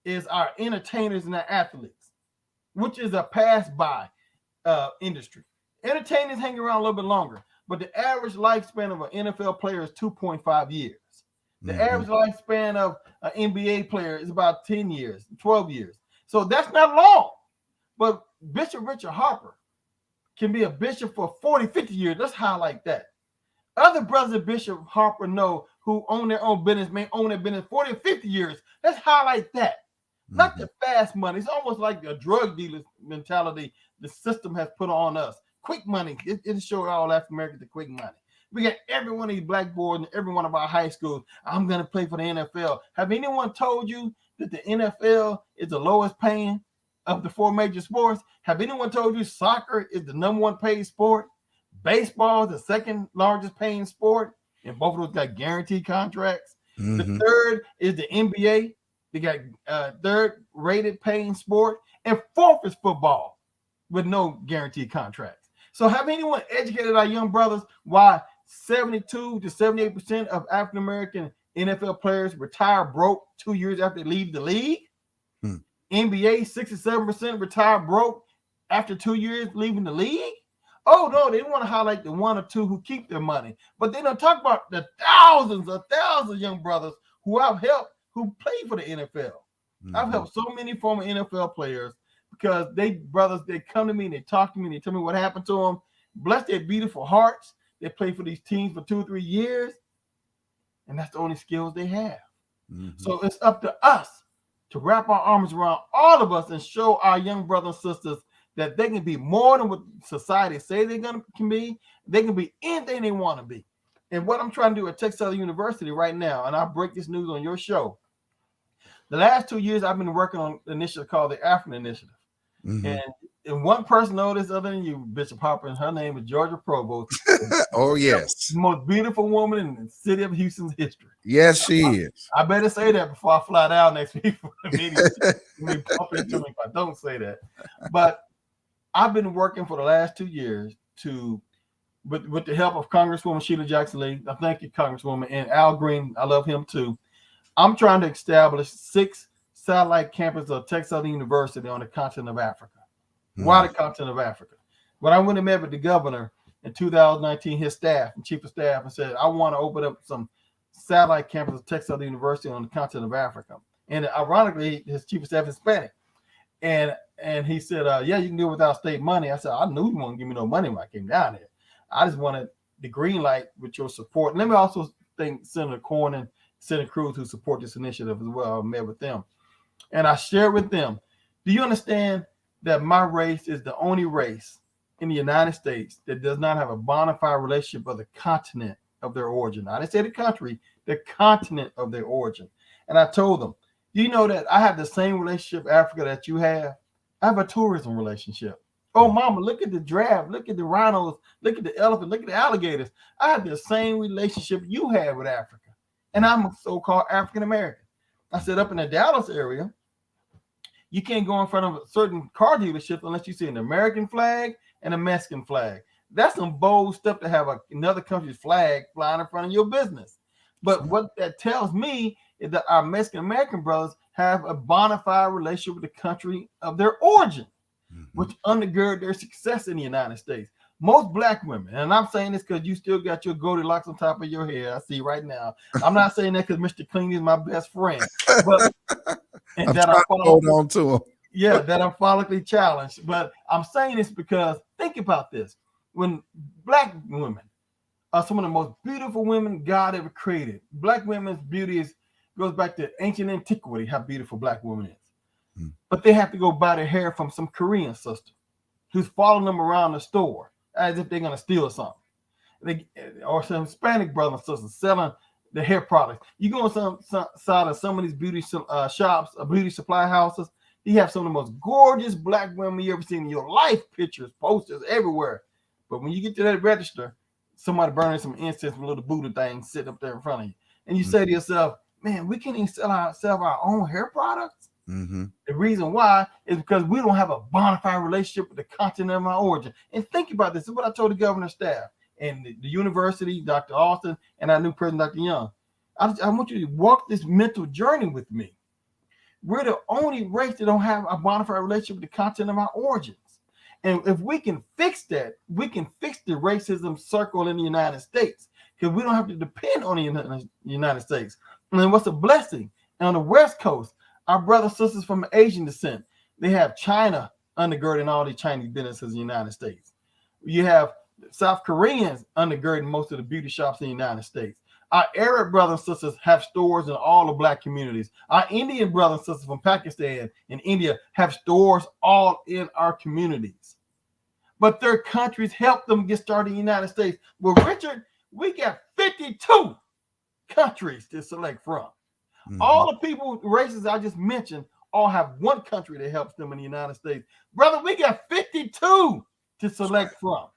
is our entertainers and our athletes, which is a pass-by industry. Entertainers hang around a little bit longer, but the average lifespan of an NFL player is 2.5 years. The average lifespan of an NBA player is about 10 years, 12 years. So that's not long. But Bishop Richard Harper can be a bishop for 40, 50 years. Let's highlight that. Other brothers of Bishop Harper know who own their own business, may own their business 40 or 50 years. Let's highlight that. Not the fast money. It's almost like a drug dealer mentality the system has put on us. Quick money. It'll show all African Americans the quick money. We got every one of these black boys in every one of our high schools. I'm going to play for the NFL. Have anyone told you that the NFL is the lowest paying of the four major sports? Have anyone told you soccer is the number one paid sport? Baseball is the second largest paying sport, and both of those got guaranteed contracts. The third is the NBA. They got third rated paying sport, and fourth is football with no guaranteed contracts. So have anyone educated our young brothers why 72 to 78% of African American NFL players retire broke 2 years after they leave the league? NBA 67% retire broke after 2 years leaving the league. Oh no, they want to highlight the one or two who keep their money, but they don't talk about the thousands of young brothers who I've helped who play for the NFL. I've helped so many former NFL players because they come to me and they talk to me and they tell me what happened to them, bless their beautiful hearts. They play for these teams for 2 or 3 years, and that's the only skills they have. Mhm. So it's up to us to wrap our arms around all of us and show our young brothers and sisters that they can be more than what society say can be. They can be anything they want to be. And what I'm trying to do at Texas Southern University right now, and I'll break this news on your show. The last 2 years, I've been working on an initiative called the African Initiative. Mhm. And one person knows this other than you, Bishop Harper, and her name is Georgia Provost. Oh, yes. The most beautiful woman in the city of Houston's history. Yes, she is. I better say that before I fly down next week for the meeting. Let me bump into me if I don't say that. But I've been working for the last 2 years with the help of Congresswoman Sheila Jackson Lee. I thank you, Congresswoman, and Al Green. I love him too. I'm trying to establish 6 satellite campuses of Texas Southern University on the continent of Africa. Why the continent of Africa? When I went and met with the governor in 2019, his staff and chief of staff, and said, I want to open up some satellite campuses of Texas Southern University on the continent of Africa. And ironically, his chief of staff is Hispanic. And he said, yeah, you can do it without state money. I said, I knew you wouldn't give me no money when I came down here. I just wanted the green light with your support. And let me also thank Senator Corn and Senator Cruz, who support this initiative as well. I met with them. And I shared with them, do you understand that my race is the only race in the United States that does not have a bona fide relationship of the continent of their origin? I didn't say the country, the continent of their origin. And I told them, do you know that I have the same relationship with Africa that you have? I have a tourism relationship. Oh, mama, look at the giraffe, look at the rhinos, look at the elephant, look at the alligators. I have the same relationship you have with Africa. And I'm a so-called African American. I said up in the Dallas area, you can't go in front of a certain car dealership unless you see an American flag and a Mexican flag. That's some bold stuff to have another country's flag flying in front of your business. But what that tells me is that our Mexican American brothers have a bona fide relationship with the country of their origin, which undergird their success in the United States. Most black women, and I'm saying this because you still got your Goldilocks on top of your hair. I see right now. I'm not saying that because Mr. Clean is my best friend, but and that I'm hold on to him. Yeah, that I'm follically challenged. But I'm saying this because think about this: when black women are some of the most beautiful women God ever created, black women's beauty goes back to ancient antiquity. How beautiful black woman is, but they have to go buy their hair from some Korean sister who's following them around the store as if they're going to steal something. Or some Hispanic brothers and sisters selling the hair products. You go on some side of some of these beauty shops, beauty supply houses, you have some of the most gorgeous black women you ever seen in your life, pictures, posters everywhere. But when you get to that register, somebody burning some incense with a little Buddha thing sitting up there in front of you. And you say to yourself, man, we can't even sell our own hair products. The reason why is because we don't have a bona fide relationship with the continent of our origin. And think about this. This is what I told the governor's staff and the university, Dr. Austin, and our new president, Dr. Young. I want you to walk this mental journey with me. We're the only race that don't have a bona fide relationship with the continent of our origins. And if we can fix that, we can fix the racism circle in the United States because we don't have to depend on the United States. And then what's a blessing? And on the West Coast, our brothers and sisters from Asian descent, they have China undergirding all the Chinese businesses in the United States. You have South Koreans undergirding most of the beauty shops in the United States. Our Arab brothers and sisters have stores in all the black communities. Our Indian brothers and sisters from Pakistan and India have stores all in our communities. But their countries help them get started in the United States. Well, Richard, we got 52 countries to select from. All the people, races I just mentioned, all have one country that helps them in the United States. Brother, we got 52 to select from.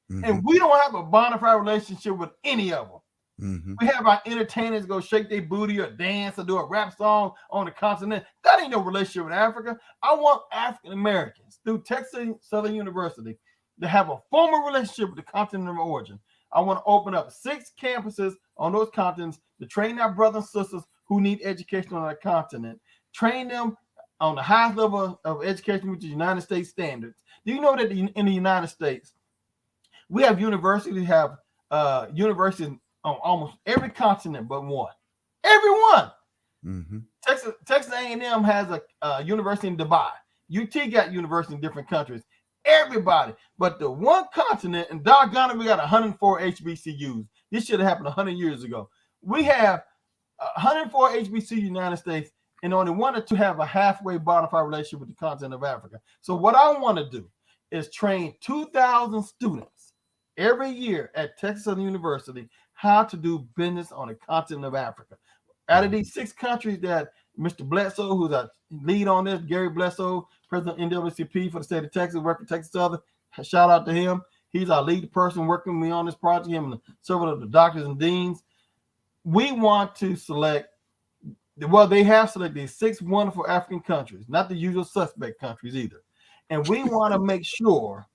And we don't have a bona fide relationship with any of them. We have our entertainers go shake their booty or dance or do a rap song on the continent. That ain't no relationship with Africa. I want African Americans through Texas Southern University to have a formal relationship with the continent of origin. I want to open up 6 campuses on those continents to train our brothers and sisters who need education on our continent, train them on the highest level of education, which is United States standards. Do you know that in the United States, we have universities universities on almost every continent but one. Every one. Texas A&M has a university in Dubai. UT got university in different countries. everybody. But the one continent, and doggone it, we got 104 HBCUs. This should have happened 100 years ago. We have 104 HBCUs in the United States, and only 1 or 2 have a halfway bona fide relationship with the continent of Africa. So what I want to do is train 2,000 students every year at Texas Southern University how to do business on the continent of Africa. Out of these 6 countries that Mr. Bledsoe, who's our lead on this, Gary Bledsoe, president of NAACP for the state of Texas, working Texas Southern, shout out to him. He's our lead person working with me on this project, him and several of the doctors and deans. We want to select, well, they have selected 6 wonderful African countries, not the usual suspect countries either. And we want to make sure,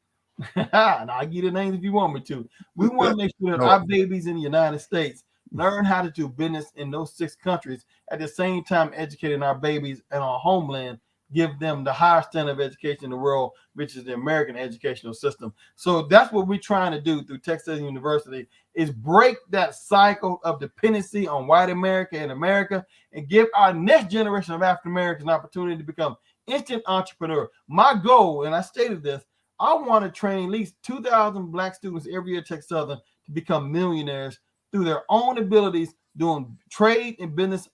and I'll give you the names if you want me to, we want to make sure that our babies in the United States learn how to do business in those 6 countries, at the same time educating our babies in our homeland, give them the highest standard of education in the world, which is the American educational system. So that's what we're trying to do through Texas University, is break that cycle of dependency on white America and America, and give our next generation of African Americans an opportunity to become instant entrepreneur. My goal, and I stated this, I want to train at least 2,000 Black students every year at Texas Southern to become millionaires through their own abilities, doing trade and business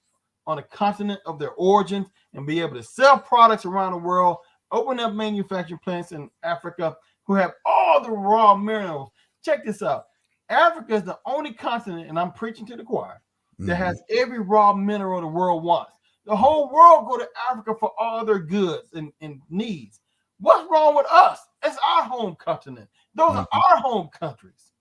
on the continent of their origins, and be able to sell products around the world, open up manufacturing plants in Africa who have all the raw minerals. Check this out. Africa is the only continent, and I'm preaching to the choir, that has every raw mineral the world wants. The whole world go to Africa for all their goods and needs. What's wrong with us? It's our home continent. Those are our home countries.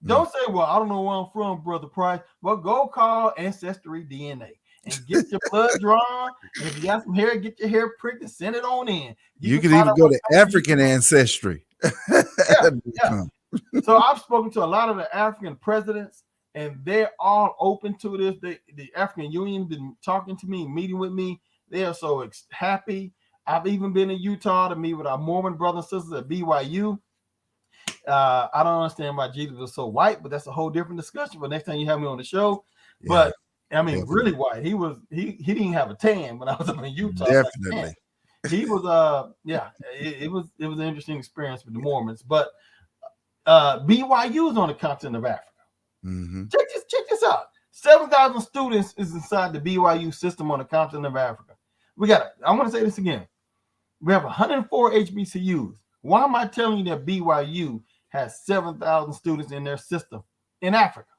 Don't say, well, I don't know where I'm from, Brother Price. Well, go call Ancestry DNA and get your blood drawn. And if you got some hair, get your hair pricked and send it on in. You can even go to African Ancestry. Yeah. So I've spoken to a lot of the African presidents, and they're all open to this. The African Union been talking to me, meeting with me. They are so happy. I've even been in Utah to meet with our Mormon brothers and sisters at BYU. I don't understand why Jesus was so white, but that's a whole different discussion for next time you have me on the show. Yeah, but I mean, really white. He didn't have a tan when I was up in Utah. Definitely. He was it was an interesting experience with the Mormons. But BYU is on the continent of Africa. Check this out. 7,000 students is inside the BYU system on the continent of Africa. I want to say this again. We have 104 HBCUs. Why am I telling you that BYU has 7,000 students in their system in Africa?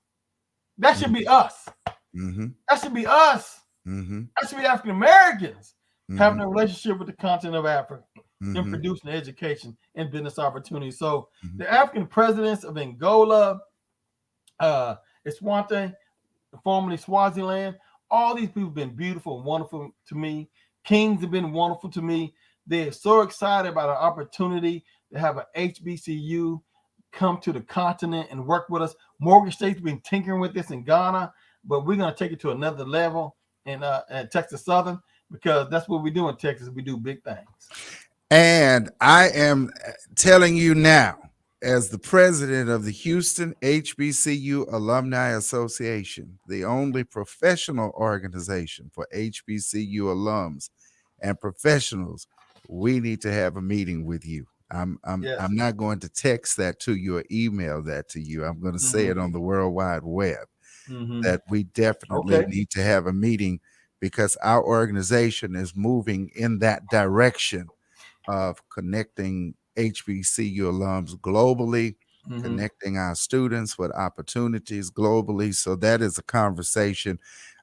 That should be us. That should be us. That should be African Americans having a relationship with the continent of Africa and producing education and business opportunities. So the African presidents of Angola, Eswatini, formerly Swaziland, all these people have been beautiful and wonderful to me. Kings have been wonderful to me. They're so excited about our opportunity to have an HBCU come to the continent and work with us. Morgan State's been tinkering with this in Ghana, but we're going to take it to another level at Texas Southern, because that's what we do in Texas. We do big things. And I am telling you now, as the president of the Houston HBCU Alumni Association, the only professional organization for HBCU alums and professionals, we need to have a meeting with you. I'm not going to text that to you or email that to you. I'm going to say it on the World Wide Web that we definitely need to have a meeting, because our organization is moving in that direction of connecting HBCU alums globally, connecting our students with opportunities globally. So that is a conversation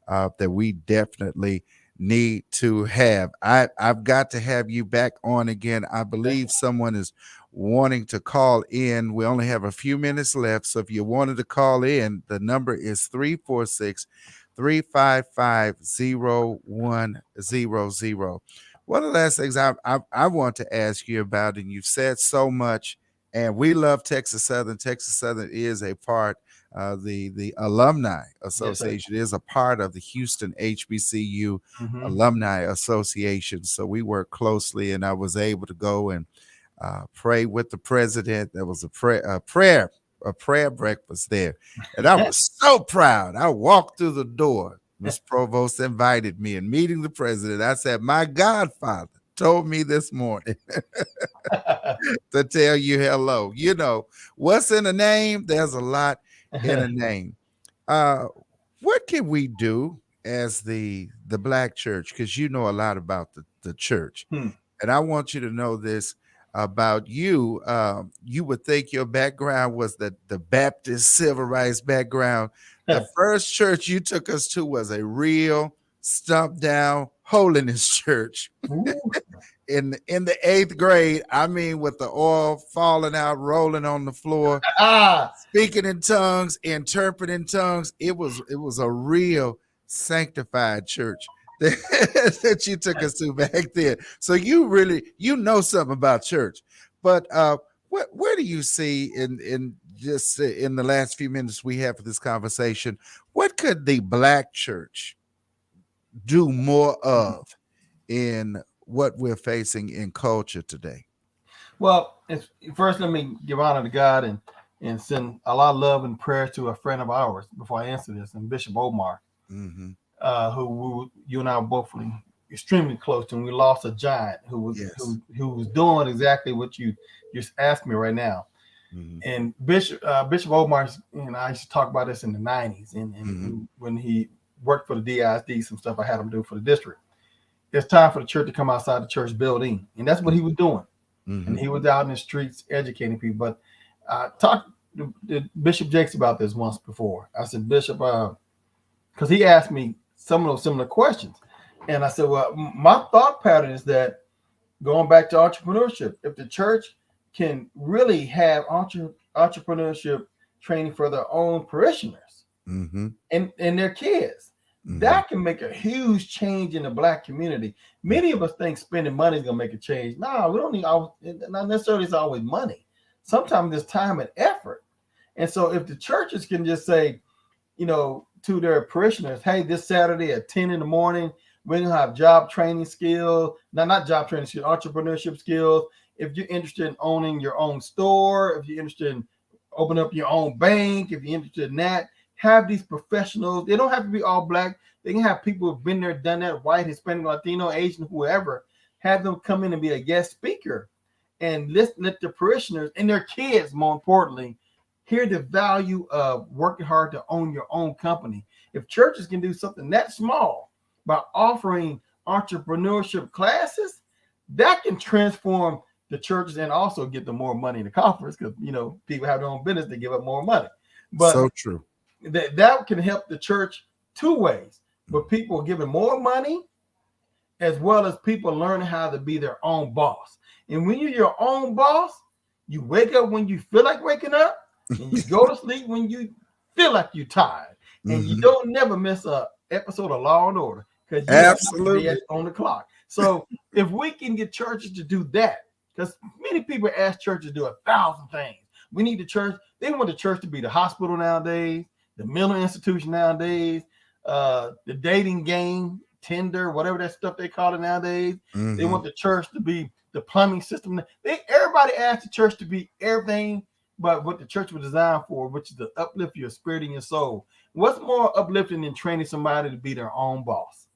that we definitely need to have. I've got to have you back on again. I believe someone is wanting to call in. We only have a few minutes left. So if you wanted to call in, the number is 346-355-0100. One of the last things I want to ask you about, and you've said so much, and we love Texas Southern. Texas Southern is a part of the Alumni Association, is a part of the Houston HBCU Alumni Association. So we work closely, and I was able to go and pray with the president. There was a prayer breakfast there, and I was so proud. I walked through the door. Ms. Provost invited me, and meeting the president, I said, my God, Father, told me this morning to tell you hello. You know, what's in a name? There's a lot in a name. Uh, what can we do as the black church? Because you know a lot about the church. Hmm. And I want you to know this about you. You would think your background was the Baptist civil rights background. The first church you took us to was a real stump down holiness church Ooh. in the eighth grade. I mean, with the oil falling out, rolling on the floor, Ah, speaking in tongues, interpreting tongues. It was a real sanctified church that you took us to back then. So you know something about church. But where do you see in just in the last few minutes we have for this conversation, what could the black church do more of in what we're facing in culture today? well, first let me give honor to God and send a lot of love and prayers to a friend of ours before I answer this, and Bishop Omar, Mm-hmm. you and I were both extremely close to, and we lost a giant who was Yes. who was doing exactly what you just asked me right now. Mm-hmm. And Bishop Omar and I used to talk about this in the '90s, and Mm-hmm. when he worked for the DISD, some stuff I had him do for the district. It's time for the church to come outside the church building, and that's what he was doing. Mm-hmm. And he was out in the streets educating people. But I talked to Bishop Jakes about this once before. I said, Bishop, because he asked me some of those similar questions, and I said, well, my thought pattern is that going back to entrepreneurship, if the church can really have entrepreneurship training for their own parishioners Mm-hmm. and their kids, Mm-hmm. that can make a huge change in the black community. Many of us think spending money is going to make a change. No, we don't need not necessarily it's always money. Sometimes it's time and effort. And so if the churches can just say, to their parishioners, hey, this Saturday at 10 in the morning, we're going to have job training skills, not job training skills, entrepreneurship skills. If you're interested in owning your own store, if you're interested in opening up your own bank, if you're interested in that, have these professionals. They don't have to be all black. They can have people who've been there, done that, white, Hispanic, Latino, Asian, whoever. Have them come in and be a guest speaker and let the parishioners and their kids, more importantly, hear the value of working hard to own your own company. If churches can do something that small by offering entrepreneurship classes, that can transform the churches and also get them more money in the coffers because people have their own business, they give up more money. But So true. that can help the church two ways. But people giving more money as well as people learning how to be their own boss. And when you're your own boss, you wake up when you feel like waking up and you go to sleep when you feel like you're tired. And you don't never miss a episode of Law and Order because you Absolutely. have on the clock. So if we can get churches to do that, because many people ask churches to do 1,000 things. We need the church. They want the church to be the hospital nowadays, the mental institution nowadays, the dating game, Tinder, whatever that stuff they call it nowadays. Mm-hmm. They want the church to be the plumbing system. Everybody asks the church to be everything but what the church was designed for, which is to uplift your spirit and your soul. What's more uplifting than training somebody to be their own boss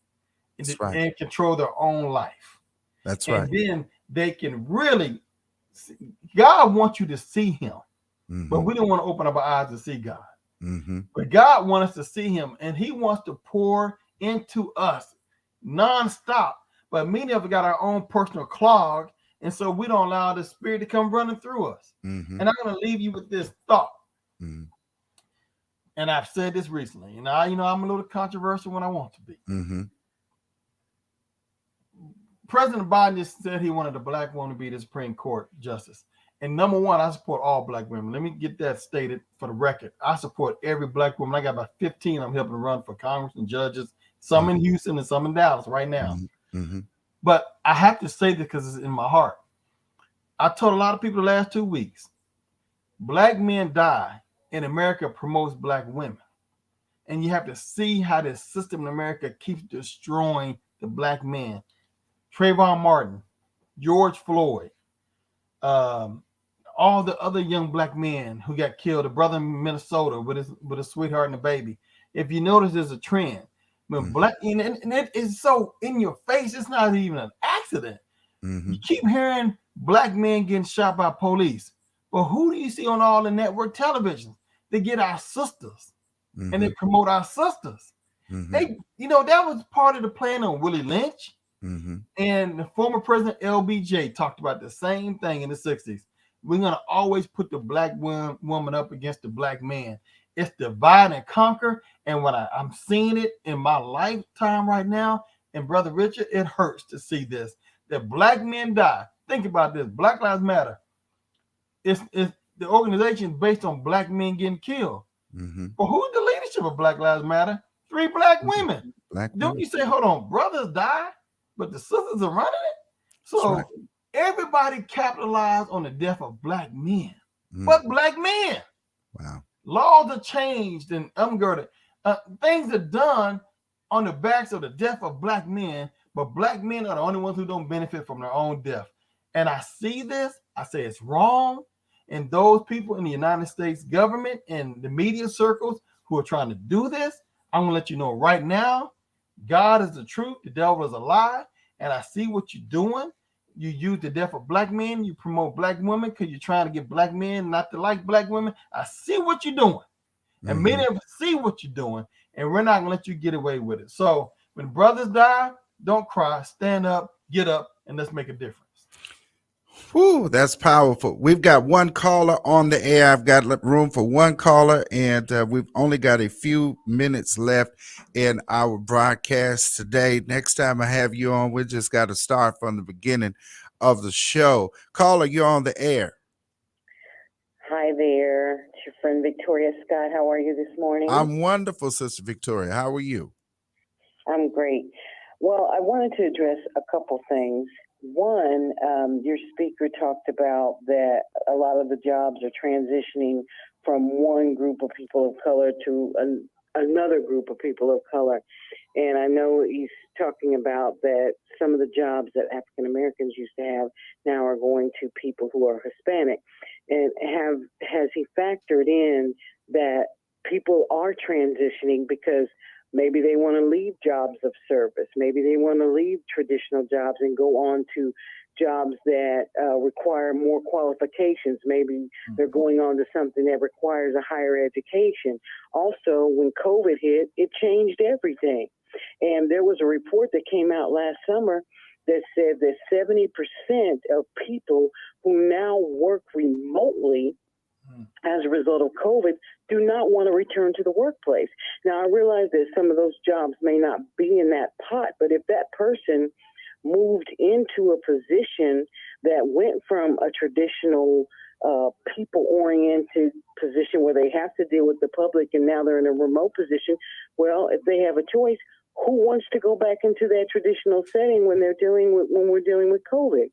and control their own life? That's and right. then they can really God wants you to see him, but we don't want to open up our eyes to see God. But God wants us to see him, and he wants to pour into us nonstop. But many of us got our own personal clog, and so we don't allow the Spirit to come running through us. And I'm going to leave you with this thought. And I've said this recently, and I'm a little controversial when I want to be. President Biden just said he wanted a black woman to be the Supreme Court justice. And number one, I support all black women. Let me get that stated for the record. I support every black woman. I got about 15 I'm helping to run for Congress and judges, some in Houston and some in Dallas right now. But I have to say this because it's in my heart. I told a lot of people the last 2 weeks, black men die and America promotes black women. And you have to see how this system in America keeps destroying the black man. Trayvon Martin, George Floyd, all the other young black men who got killed, a brother in Minnesota with a sweetheart and a baby. If you notice, there's a trend. When black, and it is so in your face, it's not even an accident. Mm-hmm. You keep hearing black men getting shot by police. But who do you see on all the network televisions? They get our sisters and they promote our sisters. Mm-hmm. They, that was part of the plan on Willie Lynch. Mm-hmm. And the former president LBJ talked about the same thing in the 60s. We're going to always put the black woman up against the black man. It's divide and conquer. And when I'm seeing it in my lifetime right now, and Brother Richard, it hurts to see this. That black men die. Think about this. Black Lives Matter. It's the organization is based on black men getting killed. Mm-hmm. But who's the leadership of Black Lives Matter? 3 black women. Don't you say, hold on, brothers die, but the sisters are running it? So right. Everybody capitalized on the death of black men. But black men. Wow. Laws are changed and umgirded. Things are done on the backs of the death of black men, but black men are the only ones who don't benefit from their own death. And I see this, I say it's wrong. And those people in the United States government and the media circles who are trying to do this, I'm going to let you know right now, God is the truth, the devil is a lie, and I see what you're doing. You use the death of black men, you promote black women because you're trying to get black men not to like black women. I see what you're doing. And many of us see what you're doing, and we're not going to let you get away with it. So when brothers die, don't cry, stand up, get up, and let's make a difference. Whew, that's powerful. We've got one caller on the air. I've got room for one caller, and we've only got a few minutes left in our broadcast today. Next time I have you on, we just got to start from the beginning of the show. Caller, you're on the air. Hi there. It's your friend Victoria Scott. How are you this morning? I'm wonderful, Sister Victoria. How are you? I'm great. Well, I wanted to address a couple things. One, your speaker talked about that a lot of the jobs are transitioning from one group of people of color to another group of people of color. And I know he's talking about that some of the jobs that African Americans used to have now are going to people who are Hispanic. And has he factored in that people are transitioning because maybe they want to leave jobs of service. Maybe they want to leave traditional jobs and go on to jobs that require more qualifications. Maybe they're going on to something that requires a higher education. Also, when COVID hit, it changed everything. And there was a report that came out last summer that said that 70% of people who now work remotely as a result of COVID do not want to return to the workplace. Now, I realize that some of those jobs may not be in that pot, but if that person moved into a position that went from a traditional people-oriented position where they have to deal with the public and now they're in a remote position, well, if they have a choice, who wants to go back into that traditional setting when we're dealing with COVID?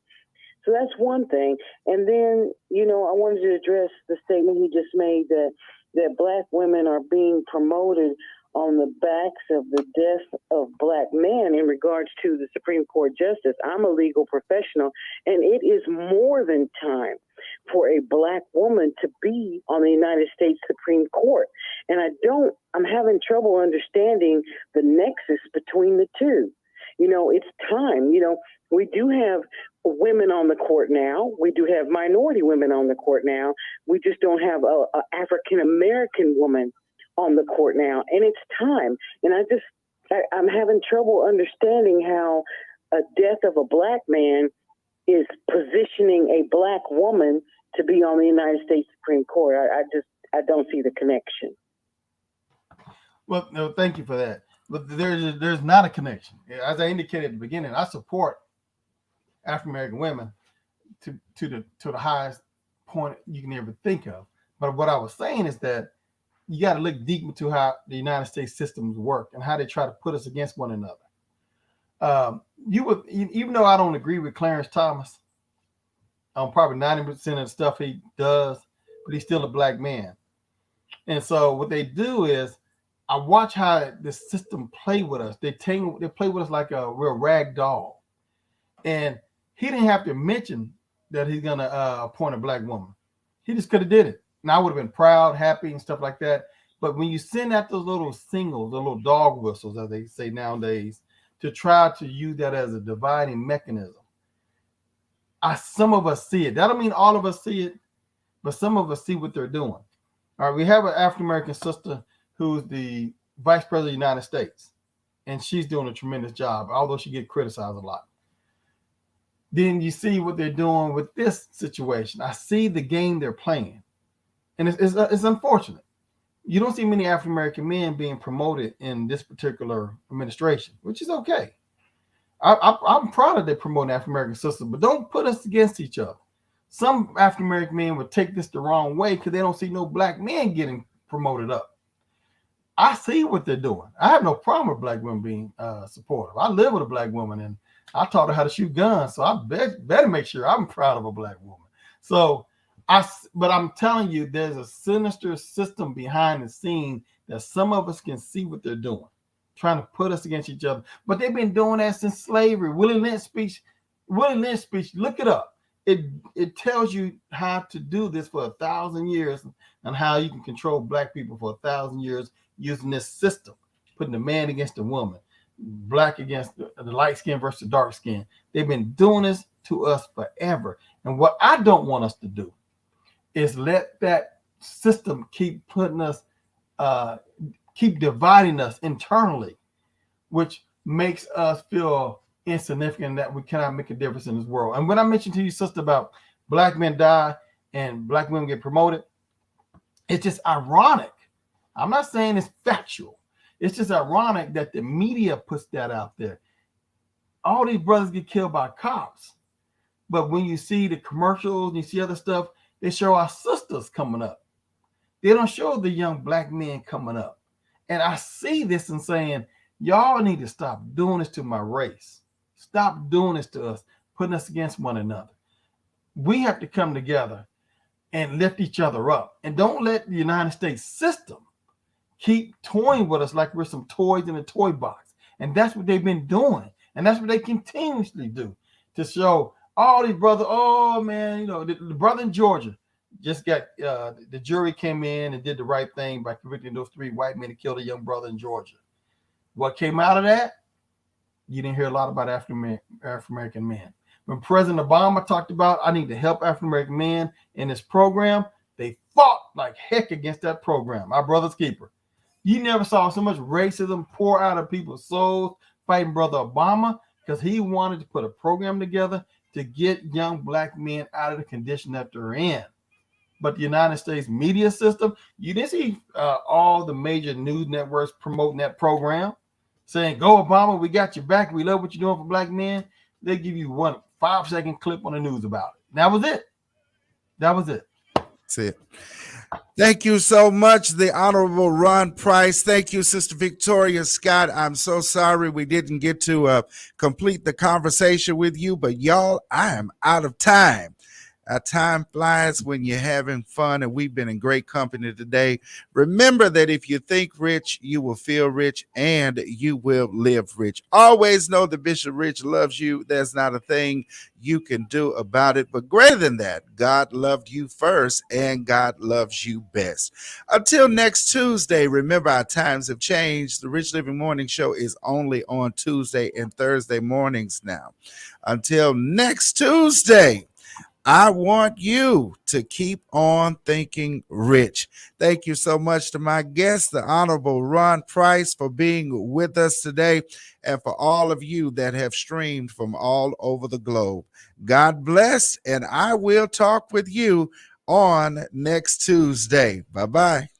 So that's one thing. And then, I wanted to address the statement he just made that black women are being promoted on the backs of the death of black men in regards to the Supreme Court justice. I'm a legal professional, and it is more than time for a black woman to be on the United States Supreme Court. And I'm having trouble understanding the nexus between the two. It's time. We do have women on the court now. We do have minority women on the court now. We just don't have a African-American woman on the court now. And it's time. And I'm having trouble understanding how a death of a black man is positioning a black woman to be on the United States Supreme Court. I don't see the connection. Well, no, thank you for that. But there's not a connection. As I indicated at the beginning, I support African American women to the highest point you can ever think of. But what I was saying is that you got to look deep into how the United States systems work and how they try to put us against one another. Even though I don't agree with Clarence Thomas on probably 90% of the stuff he does, but he's still a black man. And so what they do is, I watch how the system play with us. They play with us like a real rag doll. And he didn't have to mention that he's going to appoint a black woman. He just could have did it. And I would have been proud, happy, and stuff like that. But when you send out those little singles, the little dog whistles, as they say nowadays, to try to use that as a dividing mechanism, Some of us see it. That don't mean all of us see it, but some of us see what they're doing. All right, we have an African American sister who's the vice president of the United States, and she's doing a tremendous job, although she gets criticized a lot. Then you see what they're doing with this situation. I see the game they're playing, and it's unfortunate. You don't see many African American men being promoted in this particular administration, which is okay. I'm proud of they promoting African American sisters, but don't put us against each other. Some African American men would take this the wrong way because they don't see no black men getting promoted up. I see what they're doing. I have no problem with black women being supportive. I live with a black woman, and I taught her how to shoot guns, so I better make sure I'm proud of a black woman. So but I'm telling you, there's a sinister system behind the scene that some of us can see what they're doing, trying to put us against each other. But they've been doing that since slavery. Willie Lynch speech, look it up. It tells you how to do this for 1,000 years and how you can control black people for 1,000 years using this system, putting the man against the woman, black against the light skin versus the dark skin. They've been doing this to us forever. And what I don't want us to do is let that system keep putting us, keep dividing us internally, which makes us feel insignificant, that we cannot make a difference in this world. And when I mentioned to you, sister, about black men die and black women get promoted, it's just ironic. I'm not saying it's factual. It's just ironic that the media puts that out there. All these brothers get killed by cops, but when you see the commercials and you see other stuff, they show our sisters coming up. They don't show the young black men coming up. And I see this and saying, y'all need to stop doing this to my race. Stop doing this to us, putting us against one another. We have to come together and lift each other up. And don't let the United States system keep toying with us like we're some toys in a toy box. And that's what they've been doing. And that's what they continuously do, to show all these brothers. Oh, man, the brother in Georgia just got, the jury came in and did the right thing by convicting those 3 white men who killed a young brother in Georgia. What came out of that? You didn't hear a lot about African American men. When President Obama talked about, I need to help African American men in this program, they fought like heck against that program. Our brother's keeper. You never saw so much racism pour out of people's souls fighting Brother Obama, because he wanted to put a program together to get young black men out of the condition that they're in. But the United States media system, you didn't see all the major news networks promoting that program, saying, go Obama, we got your back. We love what you're doing for black men. They give you 1 5-second clip on the news about it. That was it. That's it. Thank you so much, the Honorable Ron Price. Thank you, Sister Victoria Scott. I'm so sorry we didn't get to complete the conversation with you, but y'all, I am out of time. Time flies when you're having fun, and we've been in great company today. Remember that if you think rich, you will feel rich, and you will live rich. Always know that Bishop Rich loves you. There's not a thing you can do about it. But greater than that, God loved you first, and God loves you best. Until next Tuesday, remember our times have changed. The Rich Living Morning Show is only on Tuesday and Thursday mornings now. Until next Tuesday, I want you to keep on thinking rich. Thank you so much to my guest, the Honorable Ron Price, for being with us today, and for all of you that have streamed from all over the globe. God bless, and I will talk with you on next Tuesday. Bye-bye.